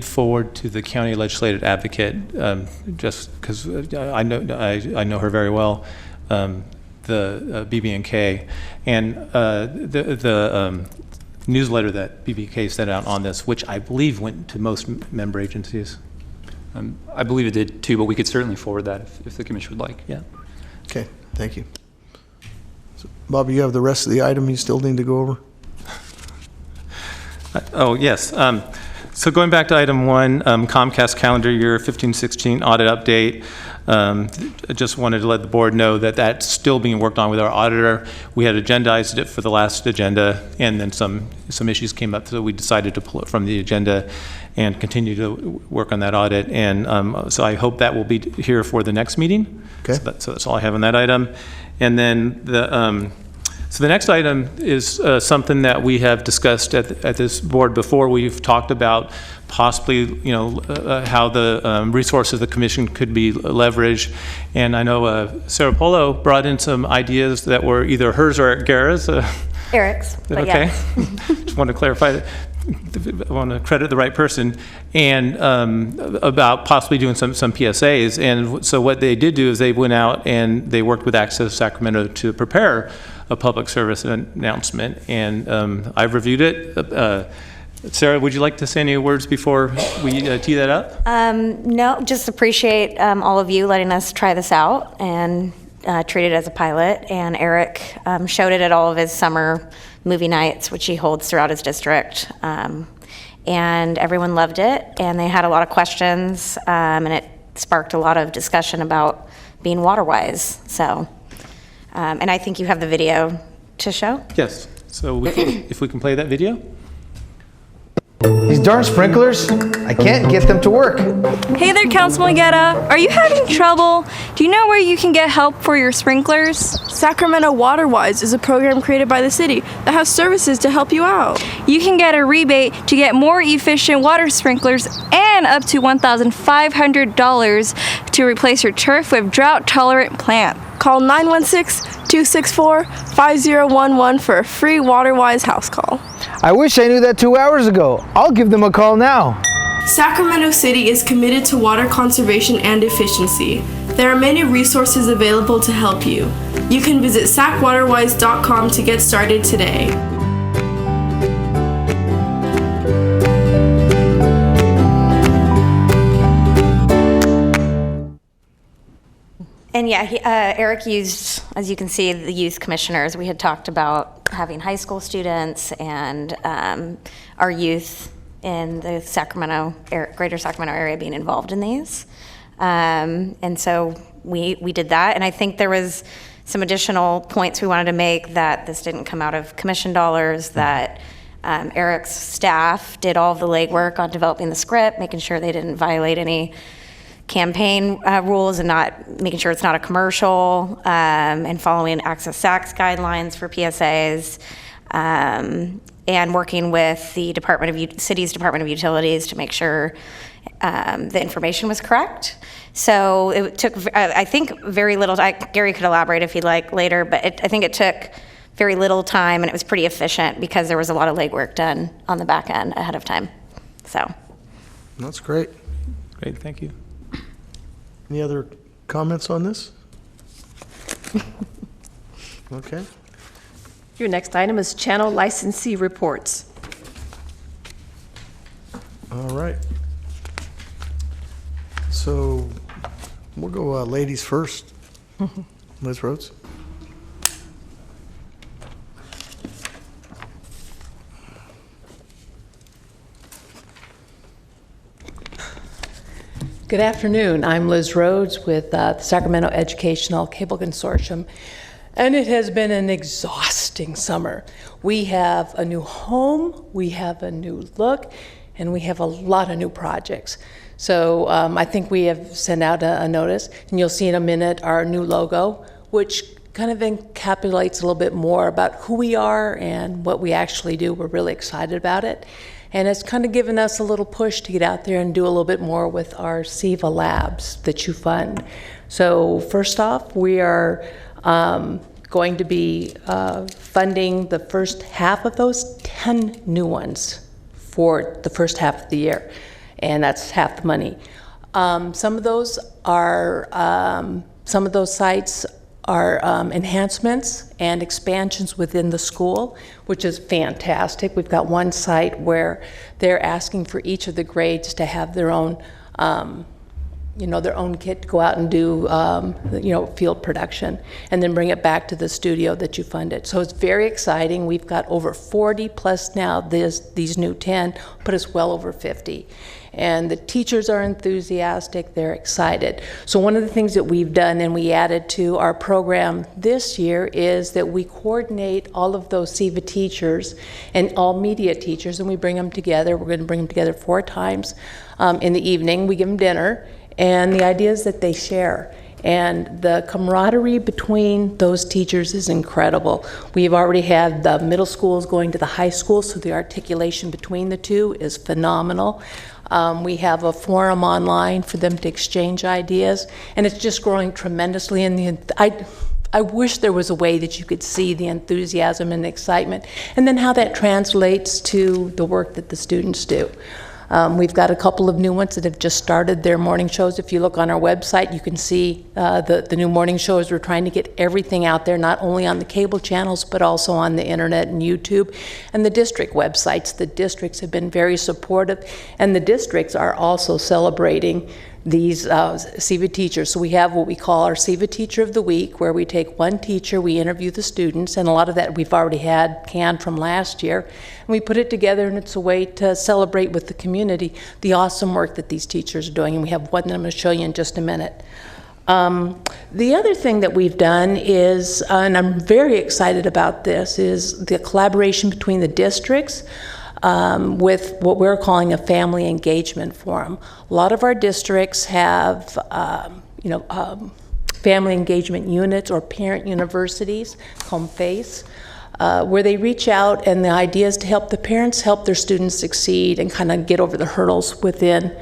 forward to the county legislative advocate, just because I know her very well, the BB&K, and the newsletter that BB&K sent out on this, which I believe went to most member agencies. I believe it did too, but we could certainly forward that if the commission would like. Yeah. Okay, thank you. So, Bobby, you have the rest of the item you still need to go over? Oh, yes. So going back to item 1, Comcast calendar year 15-16 audit update. I just wanted to let the board know that that's still being worked on with our auditor. We had agendized it for the last agenda, and then some issues came up, so we decided to pull it from the agenda and continue to work on that audit. And so I hope that will be here for the next meeting. Okay. So that's all I have on that item. And then so the next item is something that we have discussed at this board before. We've talked about possibly, how the resources of the commission could be leveraged. And I know Sarah Polo brought in some ideas that were either hers or Gara's. Eric's, but okay. yes. Just want to clarify that. I want to credit the right person, and about possibly doing some PSAs. And so what they did do is they went out and they worked with Access Sacramento to prepare a public service announcement, and I've reviewed it. Sarah, would you like to say any words before we tee that up? No, just appreciate all of you letting us try this out and treat it as a pilot. And Eric showed it at all of his summer movie nights, which he holds throughout his district. And everyone loved it, and they had a lot of questions, and it sparked a lot of discussion about being water-wise. So, and I think you have the video to show. Yes. So if we can play that video. These darn sprinklers, I can't get them to work. Hey there, Councilman Guetta. Are you having trouble? Do you know where you can get help for your sprinklers? Sacramento WaterWise is a program created by the city that has services to help you out. You can get a rebate to get more efficient water sprinklers and up to $1,500 to replace your turf with drought-tolerant plant. Call 916-264-5011 for a free WaterWise house call. I wish I knew that 2 hours ago. I'll give them a call now. Sacramento City is committed to water conservation and efficiency. There are many resources available to help you. You can visit sacwaterwise.com to get started today. And yeah, Eric used, as you can see, the youth commissioners. We had talked about having high school students and our youth in the greater Sacramento area being involved in these. And so we did that. And I think there was some additional points we wanted to make, that this didn't come out of commission dollars, that Eric's staff did all of the legwork on developing the script, making sure they didn't violate any campaign rules and not making sure it's not a commercial, and following Access Sac's guidelines for PSAs, and working with the city's Department of Utilities to make sure the information was correct. So it took, I think, very little. Gary could elaborate if he'd like later, but I think it took very little time, and it was pretty efficient because there was a lot of legwork done on the back end ahead of time. So That's great. Great, thank you. Any other comments on this? Okay. Your next item is channel licensee reports. All right. So we'll go ladies first. Liz Rhodes. Good afternoon. I'm Liz Rhodes with the Sacramento Educational Cable Consortium, and it has been an exhausting summer. We have a new home, we have a new look, and we have a lot of new projects. So I think we have sent out a notice, and you'll see in a minute our new logo, which kind of encapsulates a little bit more about who we are and what we actually do. We're really excited about it. And it's kind of given us a little push to get out there and do a little bit more with our SIVA labs that you fund. So first off, we are going to be funding the first half of those 10 new ones for the first half of the year. And that's half the money. Some of those sites are enhancements and expansions within the school, which is fantastic. We've got one site where they're asking for each of the grades to have their own, their own kit to go out and do, field production, and then bring it back to the studio that you funded. So it's very exciting. We've got over 40 plus now. These new 10 put us well over 50. And the teachers are enthusiastic, they're excited. So one of the things that we've done and we added to our program this year is that we coordinate all of those SIVA teachers and all media teachers, and we bring them together. We're going to bring them together 4 times in the evening. We give them dinner, and the idea is that they share. And the camaraderie between those teachers is incredible. We've already had the middle schools going to the high school, so the articulation between the two is phenomenal. We have a forum online for them to exchange ideas, and it's just growing tremendously. And I wish there was a way that you could see the enthusiasm and excitement, and then how that translates to the work that the students do. We've got a couple of new ones that have just started their morning shows. If you look on our website, you can see the new morning shows. We're trying to get everything out there, not only on the cable channels, but also on the internet and YouTube and the district websites. The districts have been very supportive, and the districts are also celebrating these SIVA teachers. So we have what we call our SIVA Teacher of the Week, where we take one teacher, we interview the students, and a lot of that we've already had canned from last year, and we put it together, and it's a way to celebrate with the community the awesome work that these teachers are doing, and we have one that I'm going to show you in just a minute. The other thing that we've done is, and I'm very excited about this, is the collaboration between the districts with what we're calling a family engagement forum. A lot of our districts have, family engagement units or parent universities called FACE, where they reach out, and the idea is to help the parents help their students succeed and kind of get over the hurdles within,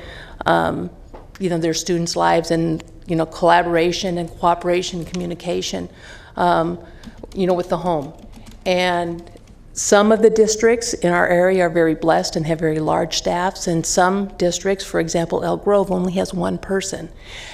their students' lives, and collaboration and cooperation, and communication, with the home. And some of the districts in our area are very blessed and have very large staffs, and some districts, for example, Elk Grove, only has one person.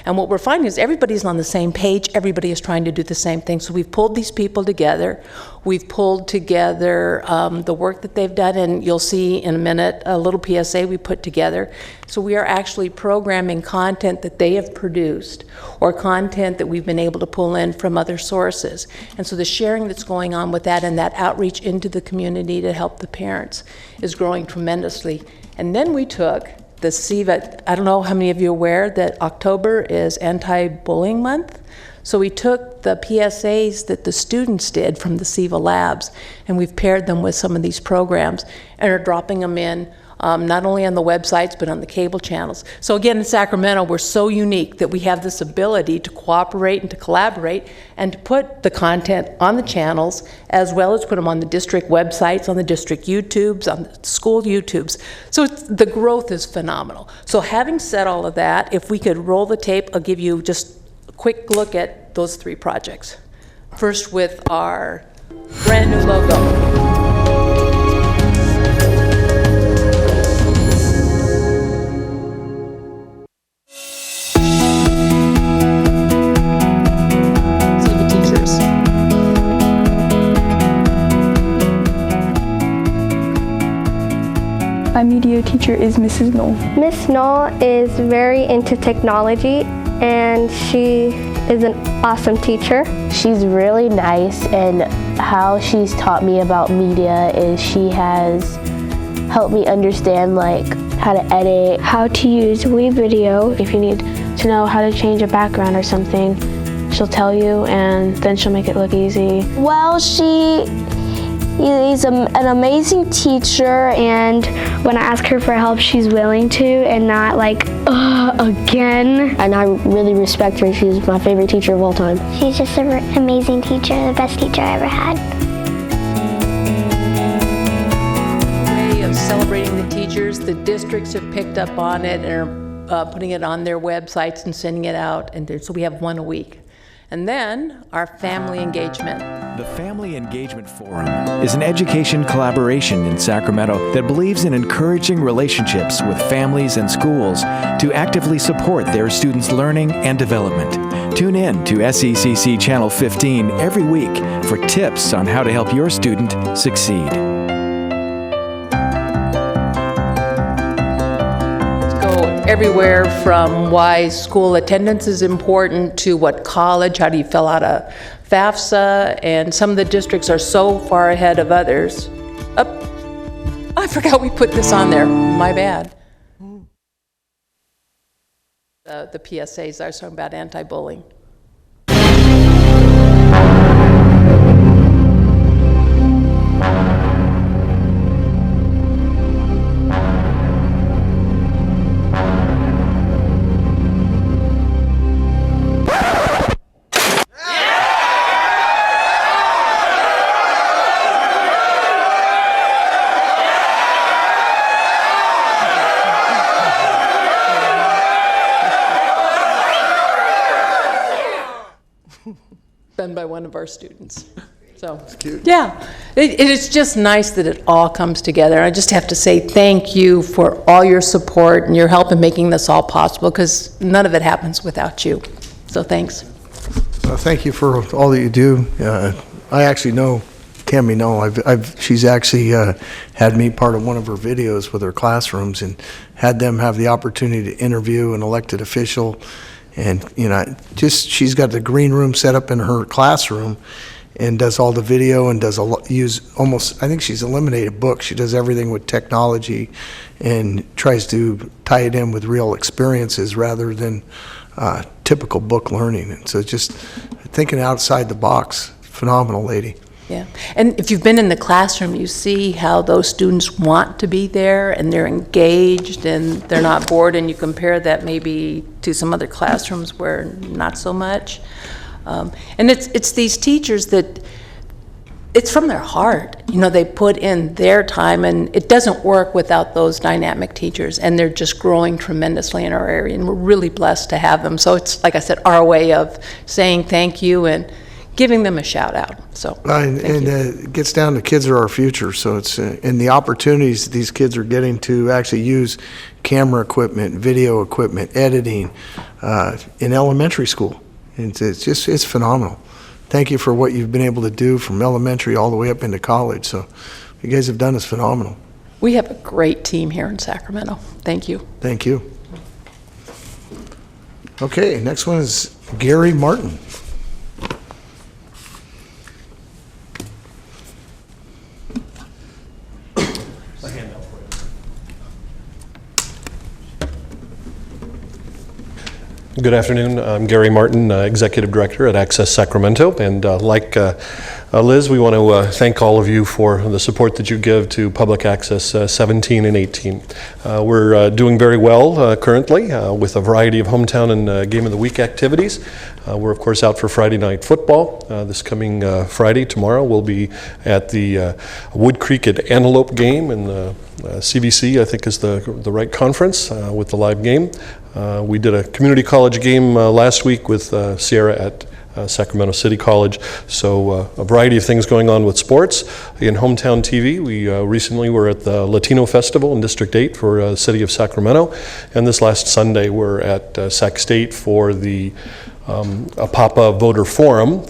And what we're finding is everybody's on the same page, everybody is trying to do the same thing. So we've pulled these people together, we've pulled together the work that they've done, and you'll see in a minute a little PSA we put together. So we are actually programming content that they have produced, or content that we've been able to pull in from other sources. And so the sharing that's going on with that, and that outreach into the community to help the parents, is growing tremendously. And then we took the SIVA, I don't know how many of you are aware that October is anti-bullying month. So we took the PSAs that the students did from the SIVA labs, and we've paired them with some of these programs and are dropping them in not only on the websites, but on the cable channels. So again, in Sacramento, we're so unique that we have this ability to cooperate and to collaborate and to put the content on the channels, as well as put them on the district websites, on the district YouTubes, on the school YouTubes. So the growth is phenomenal. So having said all of that, if we could roll the tape, I'll give you just a quick look at those 3 projects. First with our brand new logo. My media teacher is Mrs. Knoll. Miss Knoll is very into technology, and she is an awesome teacher. She's really nice, and how she's taught me about media is she has helped me understand like how to edit, how to use WeVideo. If you need to know how to change a background or something, she'll tell you, and then she'll make it look easy. Well, she is an amazing teacher, and when I ask her for help, she's willing to, and not like, again. And I really respect her. She's my favorite teacher of all time. She's just an amazing teacher, the best teacher I ever had. Way of celebrating the teachers, the districts have picked up on it and are putting it on their websites and sending it out, and so we have 1 a week. And then our family engagement. The Family Engagement Forum is an education collaboration in Sacramento that believes in encouraging relationships with families and schools to actively support their students' learning and development. Tune in to SECC Channel 15 every week for tips on how to help your student succeed. Everywhere from why school attendance is important to what college, how do you fill out a FAFSA, and some of the districts are so far ahead of others. I forgot we put this on there, my bad. The PSAs, I was talking about anti-bullying. Done by one of our students. So, yeah, it is just nice that it all comes together. I just have to say thank you for all your support and your help in making this all possible, because none of it happens without you. So thanks. Thank you for all that you do. I actually know Tammy Knoll. She's actually had me part of one of her videos with her classrooms and had them have the opportunity to interview an elected official. And, you know, she's got the green room set up in her classroom and does all the video and does I think she's eliminated books. She does everything with technology and tries to tie it in with real experiences rather than typical book learning. And so just thinking outside the box, phenomenal lady. Yeah, and if you've been in the classroom, you see how those students want to be there and they're engaged and they're not bored, and you compare that maybe to some other classrooms where not so much. And it's these teachers that, it's from their heart. You know, they put in their time, and it doesn't work without those dynamic teachers, and they're just growing tremendously in our area, and we're really blessed to have them. So it's, like I said, our way of saying thank you and giving them a shout out. So it gets down to kids are our future. So it's and the opportunities these kids are getting to actually use camera equipment, video equipment, editing in elementary school. And it's phenomenal. Thank you for what you've been able to do from elementary all the way up into college. So what you guys have done is phenomenal. We have a great team here in Sacramento. Thank you. Thank you. Okay, next one is Gary Martin. Good afternoon. I'm Gary Martin, Executive Director at Access Sacramento, and like Liz, we want to thank all of you for the support that you give to Public Access 17 and 18. We're doing very well currently with a variety of hometown and Game of the Week activities. We're of course out for Friday night football. This coming Friday, tomorrow, we'll be at the Wood Creek at Antelope game, and the CVC, I think, is the right conference with the live game. We did a community college game last week with Sierra at Sacramento City College. So a variety of things going on with sports. In hometown TV, we recently were at the Latino Festival in District 8 for the City of Sacramento. And this last Sunday, we're at Sac State for the APAPA Voter Forum.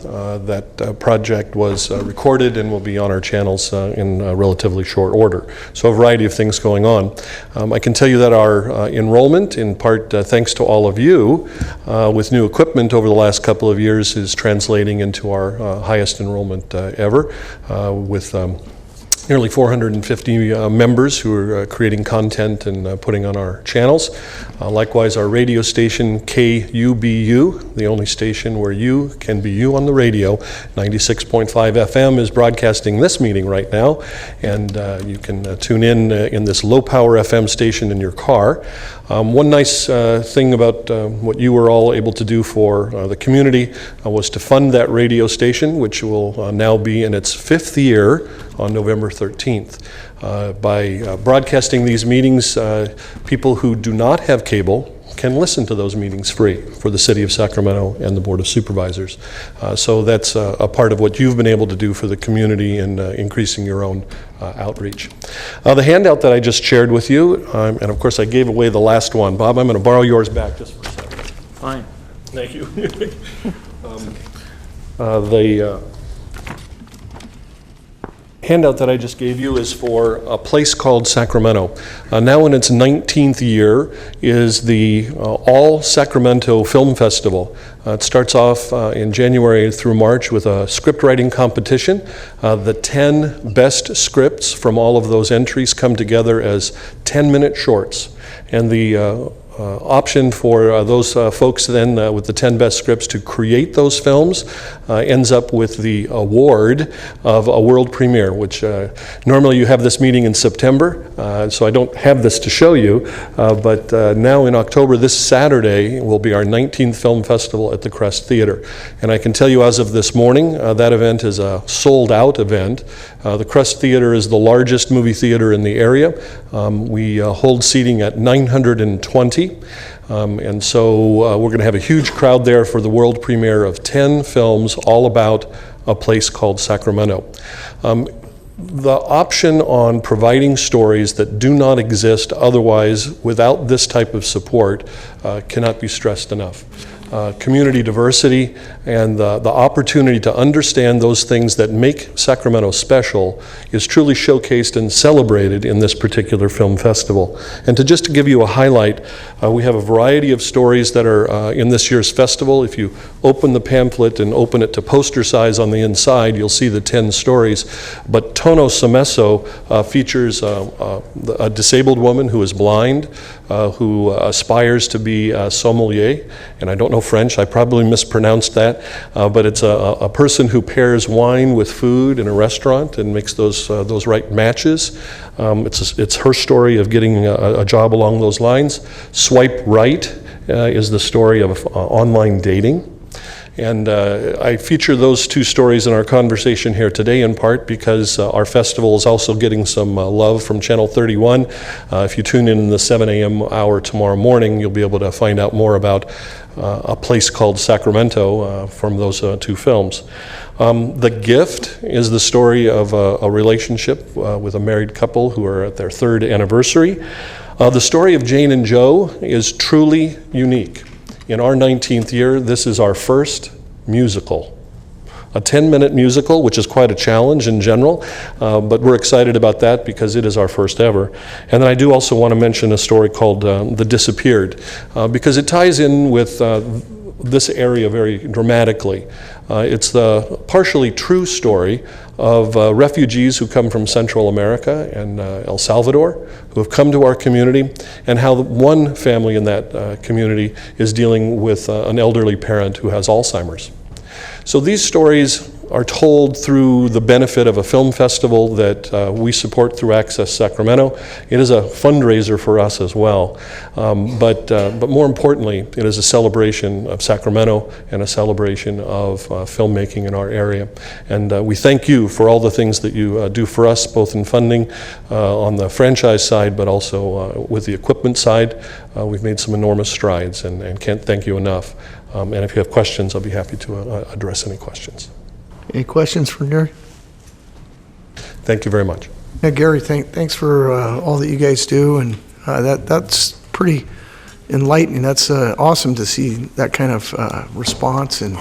That project was recorded and will be on our channels in relatively short order. So a variety of things going on. I can tell you that our enrollment, in part thanks to all of you, with new equipment over the last couple of years, is translating into our highest enrollment ever, with nearly 450 members who are creating content and putting on our channels. Likewise, our radio station, KUBU, the only station where you can be you on the radio, 96.5 FM, is broadcasting this meeting right now, and you can tune in this low-power FM station in your car. One nice thing about what you were all able to do for the community was to fund that radio station, which will now be in its 5th year on November 13th. By broadcasting these meetings, people who do not have cable can listen to those meetings free for the City of Sacramento and the Board of Supervisors. So that's a part of what you've been able to do for the community in increasing your own outreach. The handout that I just shared with you, and of course I gave away the last one. Bob, I'm going to borrow yours back just for a second. Fine. Thank you. The handout that I just gave you is for a place called Sacramento. Now in its 19th year is the All Sacramento Film Festival. It starts off in January through March with a script writing competition. The 10 best scripts from all of those entries come together as 10-minute shorts. And the option for those folks then with the 10 best scripts to create those films ends up with the award of a world premiere, which normally you have this meeting in September, so I don't have this to show you, but now in October, this Saturday, will be our 19th film festival at the Crest Theater. And I can tell you as of this morning, that event is a sold-out event. The Crest Theater is the largest movie theater in the area. We hold seating at 920. And so we're going to have a huge crowd there for the world premiere of 10 films all about a place called Sacramento. The option on providing stories that do not exist otherwise without this type of support cannot be stressed enough. Community diversity and the opportunity to understand those things that make Sacramento special is truly showcased and celebrated in this particular film festival. And to just give you a highlight, we have a variety of stories that are in this year's festival. If you open the pamphlet and open it to poster size on the inside, you'll see the 10 stories. But Tono Sameso features a disabled woman who is blind, who aspires to be a sommelier, and I don't know French, I probably mispronounced that, but it's a person who pairs wine with food in a restaurant and makes those right matches. It's her story of getting a job along those lines. Swipe Right is the story of online dating. And I feature those two stories in our conversation here today in part because our festival is also getting some love from Channel 31. If you tune in the 7 a.m. hour tomorrow morning, you'll be able to find out more about a place called Sacramento from those two films. The Gift is the story of a relationship with a married couple who are at their 3rd anniversary. The story of Jane and Joe is truly unique. In our 19th year, this is our first musical. A 10-minute musical, which is quite a challenge in general, but we're excited about that because it is our first ever. And then I do also want to mention a story called The Disappeared, because it ties in with this area very dramatically. It's the partially true story of refugees who come from Central America and El Salvador, who have come to our community, and how one family in that community is dealing with an elderly parent who has Alzheimer's. So these stories are told through the benefit of a film festival that we support through Access Sacramento. It is a fundraiser for us as well, but more importantly, it is a celebration of Sacramento and a celebration of filmmaking in our area. And we thank you for all the things that you do for us, both in funding on the franchise side, but also with the equipment side. We've made some enormous strides and can't thank you enough. And if you have questions, I'll be happy to address any questions. Any questions for Gary? Thank you very much. Yeah, Gary, thanks for all that you guys do, and that's pretty enlightening. That's awesome to see that kind of response, and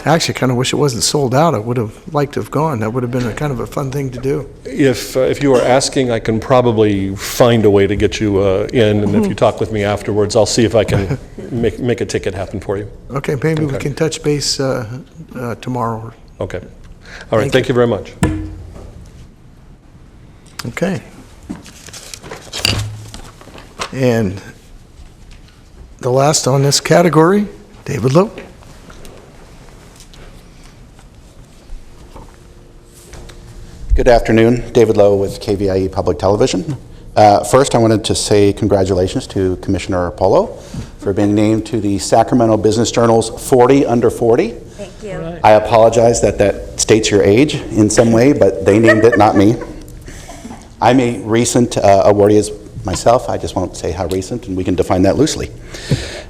actually, I kind of wish it wasn't sold out. I would have liked to have gone. That would have been a kind of a fun thing to do. If you are asking, I can probably find a way to get you in, and if you talk with me afterwards, I'll see if I can make a ticket happen for you. Okay, maybe we can touch base tomorrow. Okay. All right, thank you very much. Okay. And the last on this category, David Lowe. Good afternoon, David Lowe with KVIE Public Television. First, I wanted to say congratulations to Commissioner Polo for being named to the Sacramento Business Journal's 40 Under 40. Thank you. Right. I apologize that states your age in some way, but they named it, not me. I'm a recent awardee as myself. I just won't say how recent, and we can define that loosely.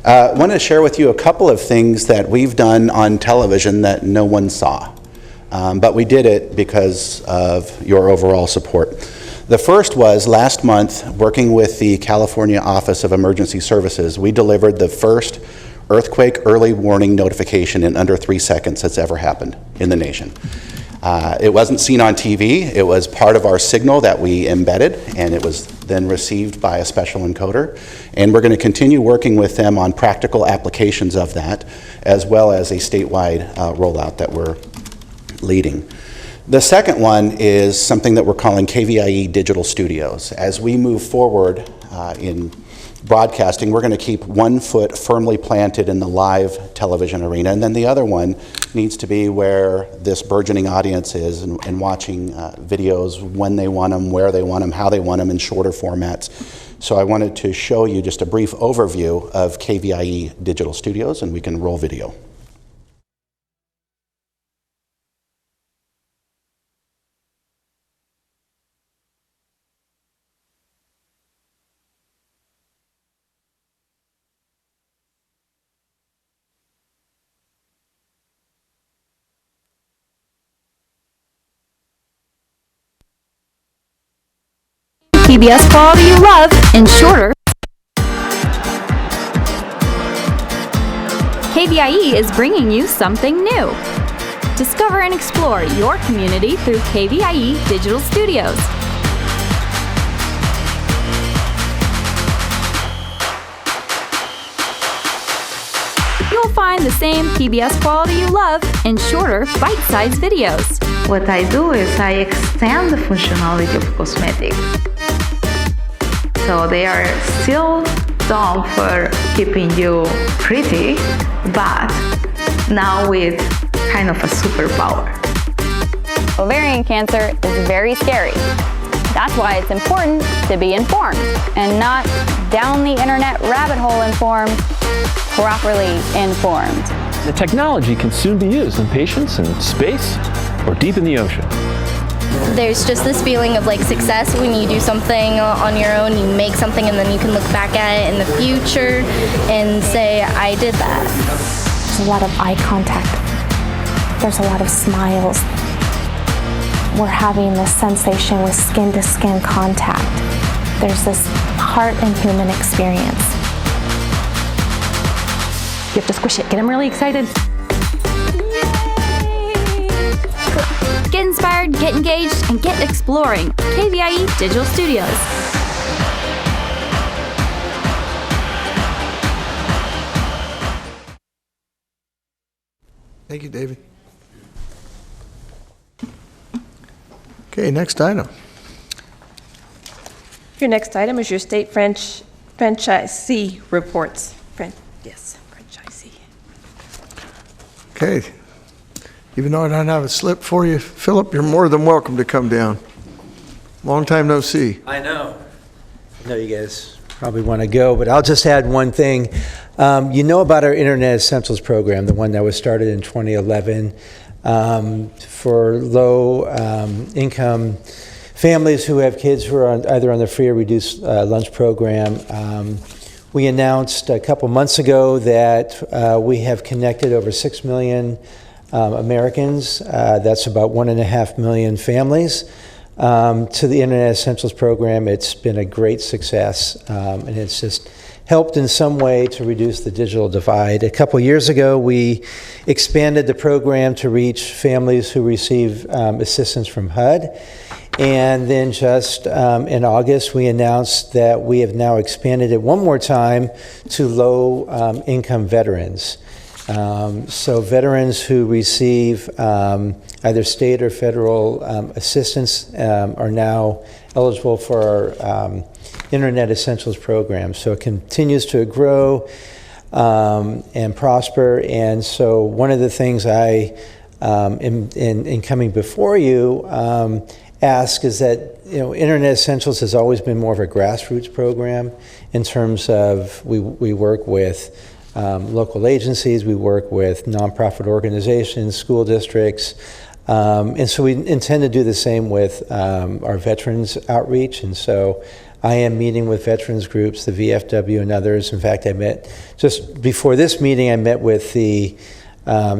I wanted to share with you a couple of things that we've done on television that no one saw. But we did it because of your overall support. The first was last month, working with the California Office of Emergency Services, we delivered the first earthquake early warning notification in under 3 seconds that's ever happened in the nation. It wasn't seen on TV. It was part of our signal that we embedded, and it was then received by a special encoder. And we're going to continue working with them on practical applications of that, as well as a statewide rollout that we're leading. The second one is something that we're calling KVIE Digital Studios. As we move forward in broadcasting, we're going to keep one foot firmly planted in the live television arena, and then the other one needs to be where this burgeoning audience is and watching videos when they want them, where they want them, how they want them in shorter formats. So I wanted to show you just a brief overview of KVIE Digital Studios, and we can roll video. PBS quality you love in shorter. KVIE is bringing you something new. Discover and explore your community through KVIE Digital Studios. You'll find the same PBS quality you love in shorter, bite-sized videos. What I do is I extend the functionality of cosmetics. So they are still done for keeping you pretty, but now with kind of a superpower. Ovarian cancer is very scary. That's why it's important to be informed and not down the internet rabbit hole informed, properly informed. The technology can soon be used in patients in space or deep in the ocean. There's just this feeling of like success when you do something on your own, you make something, and then you can look back at it in the future and say, I did that. There's a lot of eye contact. There's a lot of smiles. We're having this sensation with skin-to-skin contact. There's this heart and human experience. You have to squish it. Get them really excited. Get inspired, get engaged, and get exploring. KVIE Digital Studios. Thank you, David. Okay, next item. Your next item is your state franchisee reports. Yes, franchisee. Okay. Even though I don't have a slip for you, Philip, you're more than welcome to come down. Long time no see. I know. I know you guys probably want to go, but I'll just add one thing. You know about our Internet Essentials program, the one that was started in 2011 for low-income families who have kids who are either on the free or reduced lunch program. We announced a couple months ago that we have connected over 6 million Americans, that's about 1.5 million families, to the Internet Essentials program. It's been a great success, and it's just helped in some way to reduce the digital divide. A couple years ago, we expanded the program to reach families who receive assistance from HUD. And then just in August, we announced that we have now expanded it one more time to low-income veterans. So veterans who receive either state or federal assistance are now eligible for our Internet Essentials program. So it continues to grow and prosper. And so one of the things I, in coming before you, ask is that, you know, Internet Essentials has always been more of a grassroots program in terms of we work with local agencies, we work with nonprofit organizations, school districts, and so we intend to do the same with our veterans outreach. And so I am meeting with veterans groups, the VFW and others. In fact, I met just before this meeting, I met with the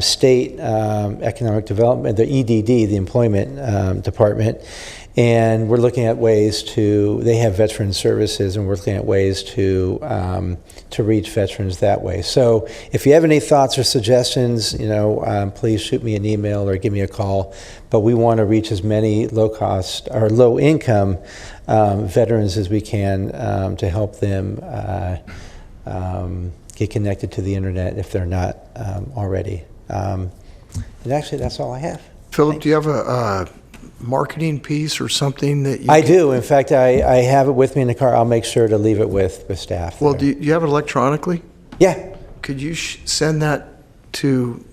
state economic development, the EDD, the employment department, and we're looking at ways to, they have veteran services, and we're looking at ways to reach veterans that way. So if you have any thoughts or suggestions, you know, please shoot me an email or give me a call. But we want to reach as many low-cost or low-income veterans as we can to help them get connected to the internet if they're not already. And actually, that's all I have. Philip, do you have a marketing piece or something that you I do. In fact, I have it with me in the car. I'll make sure to leave it with staff. Well, do you have it electronically? Yeah. Could you send that to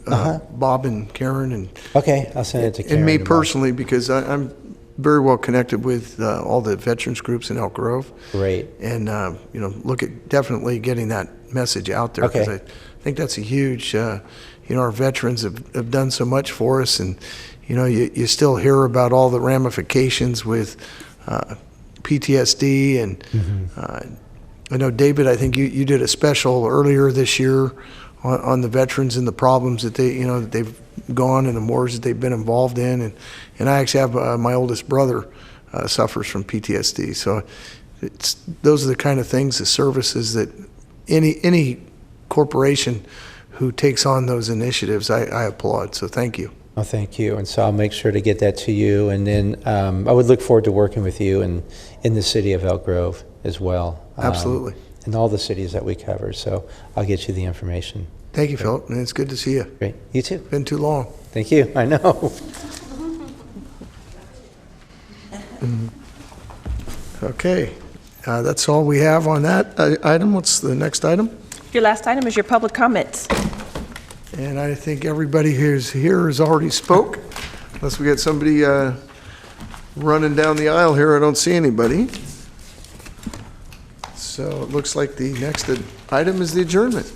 Bob and Karen? And okay, I'll send it to Karen. And me personally, because I'm very well connected with all the veterans groups in Elk Grove. Great. And, you know, look at definitely getting that message out there. Okay. Because I think that's a huge, you know, our veterans have done so much for us. And, you know, you still hear about all the ramifications with PTSD. And I know, David, I think you did a special earlier this year on the veterans and the problems that they, you know, that they've gone and the wars that they've been involved in. And I actually have my oldest brother suffers from PTSD. So those are the kind of things, the services that any corporation who takes on those initiatives, I applaud. So thank you. Oh, thank you. And so I'll make sure to get that to you. And then I would look forward to working with you in the city of Elk Grove as well. Absolutely. And all the cities that we cover. So I'll get you the information. Thank you, Philip. And it's good to see you. Great. You too. Been too long. Thank you. I know. Okay. That's all we have on that item. What's the next item? Your last item is your public comments. And I think everybody who's here has already spoke, unless we get somebody running down the aisle here. I don't see anybody. So it looks like the next item is the adjournment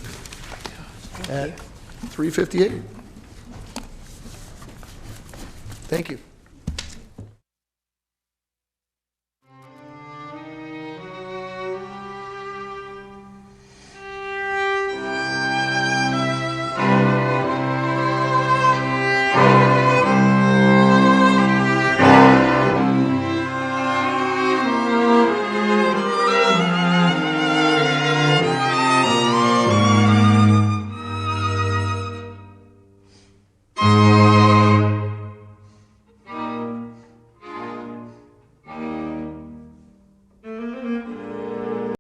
at 3:58. Thank you.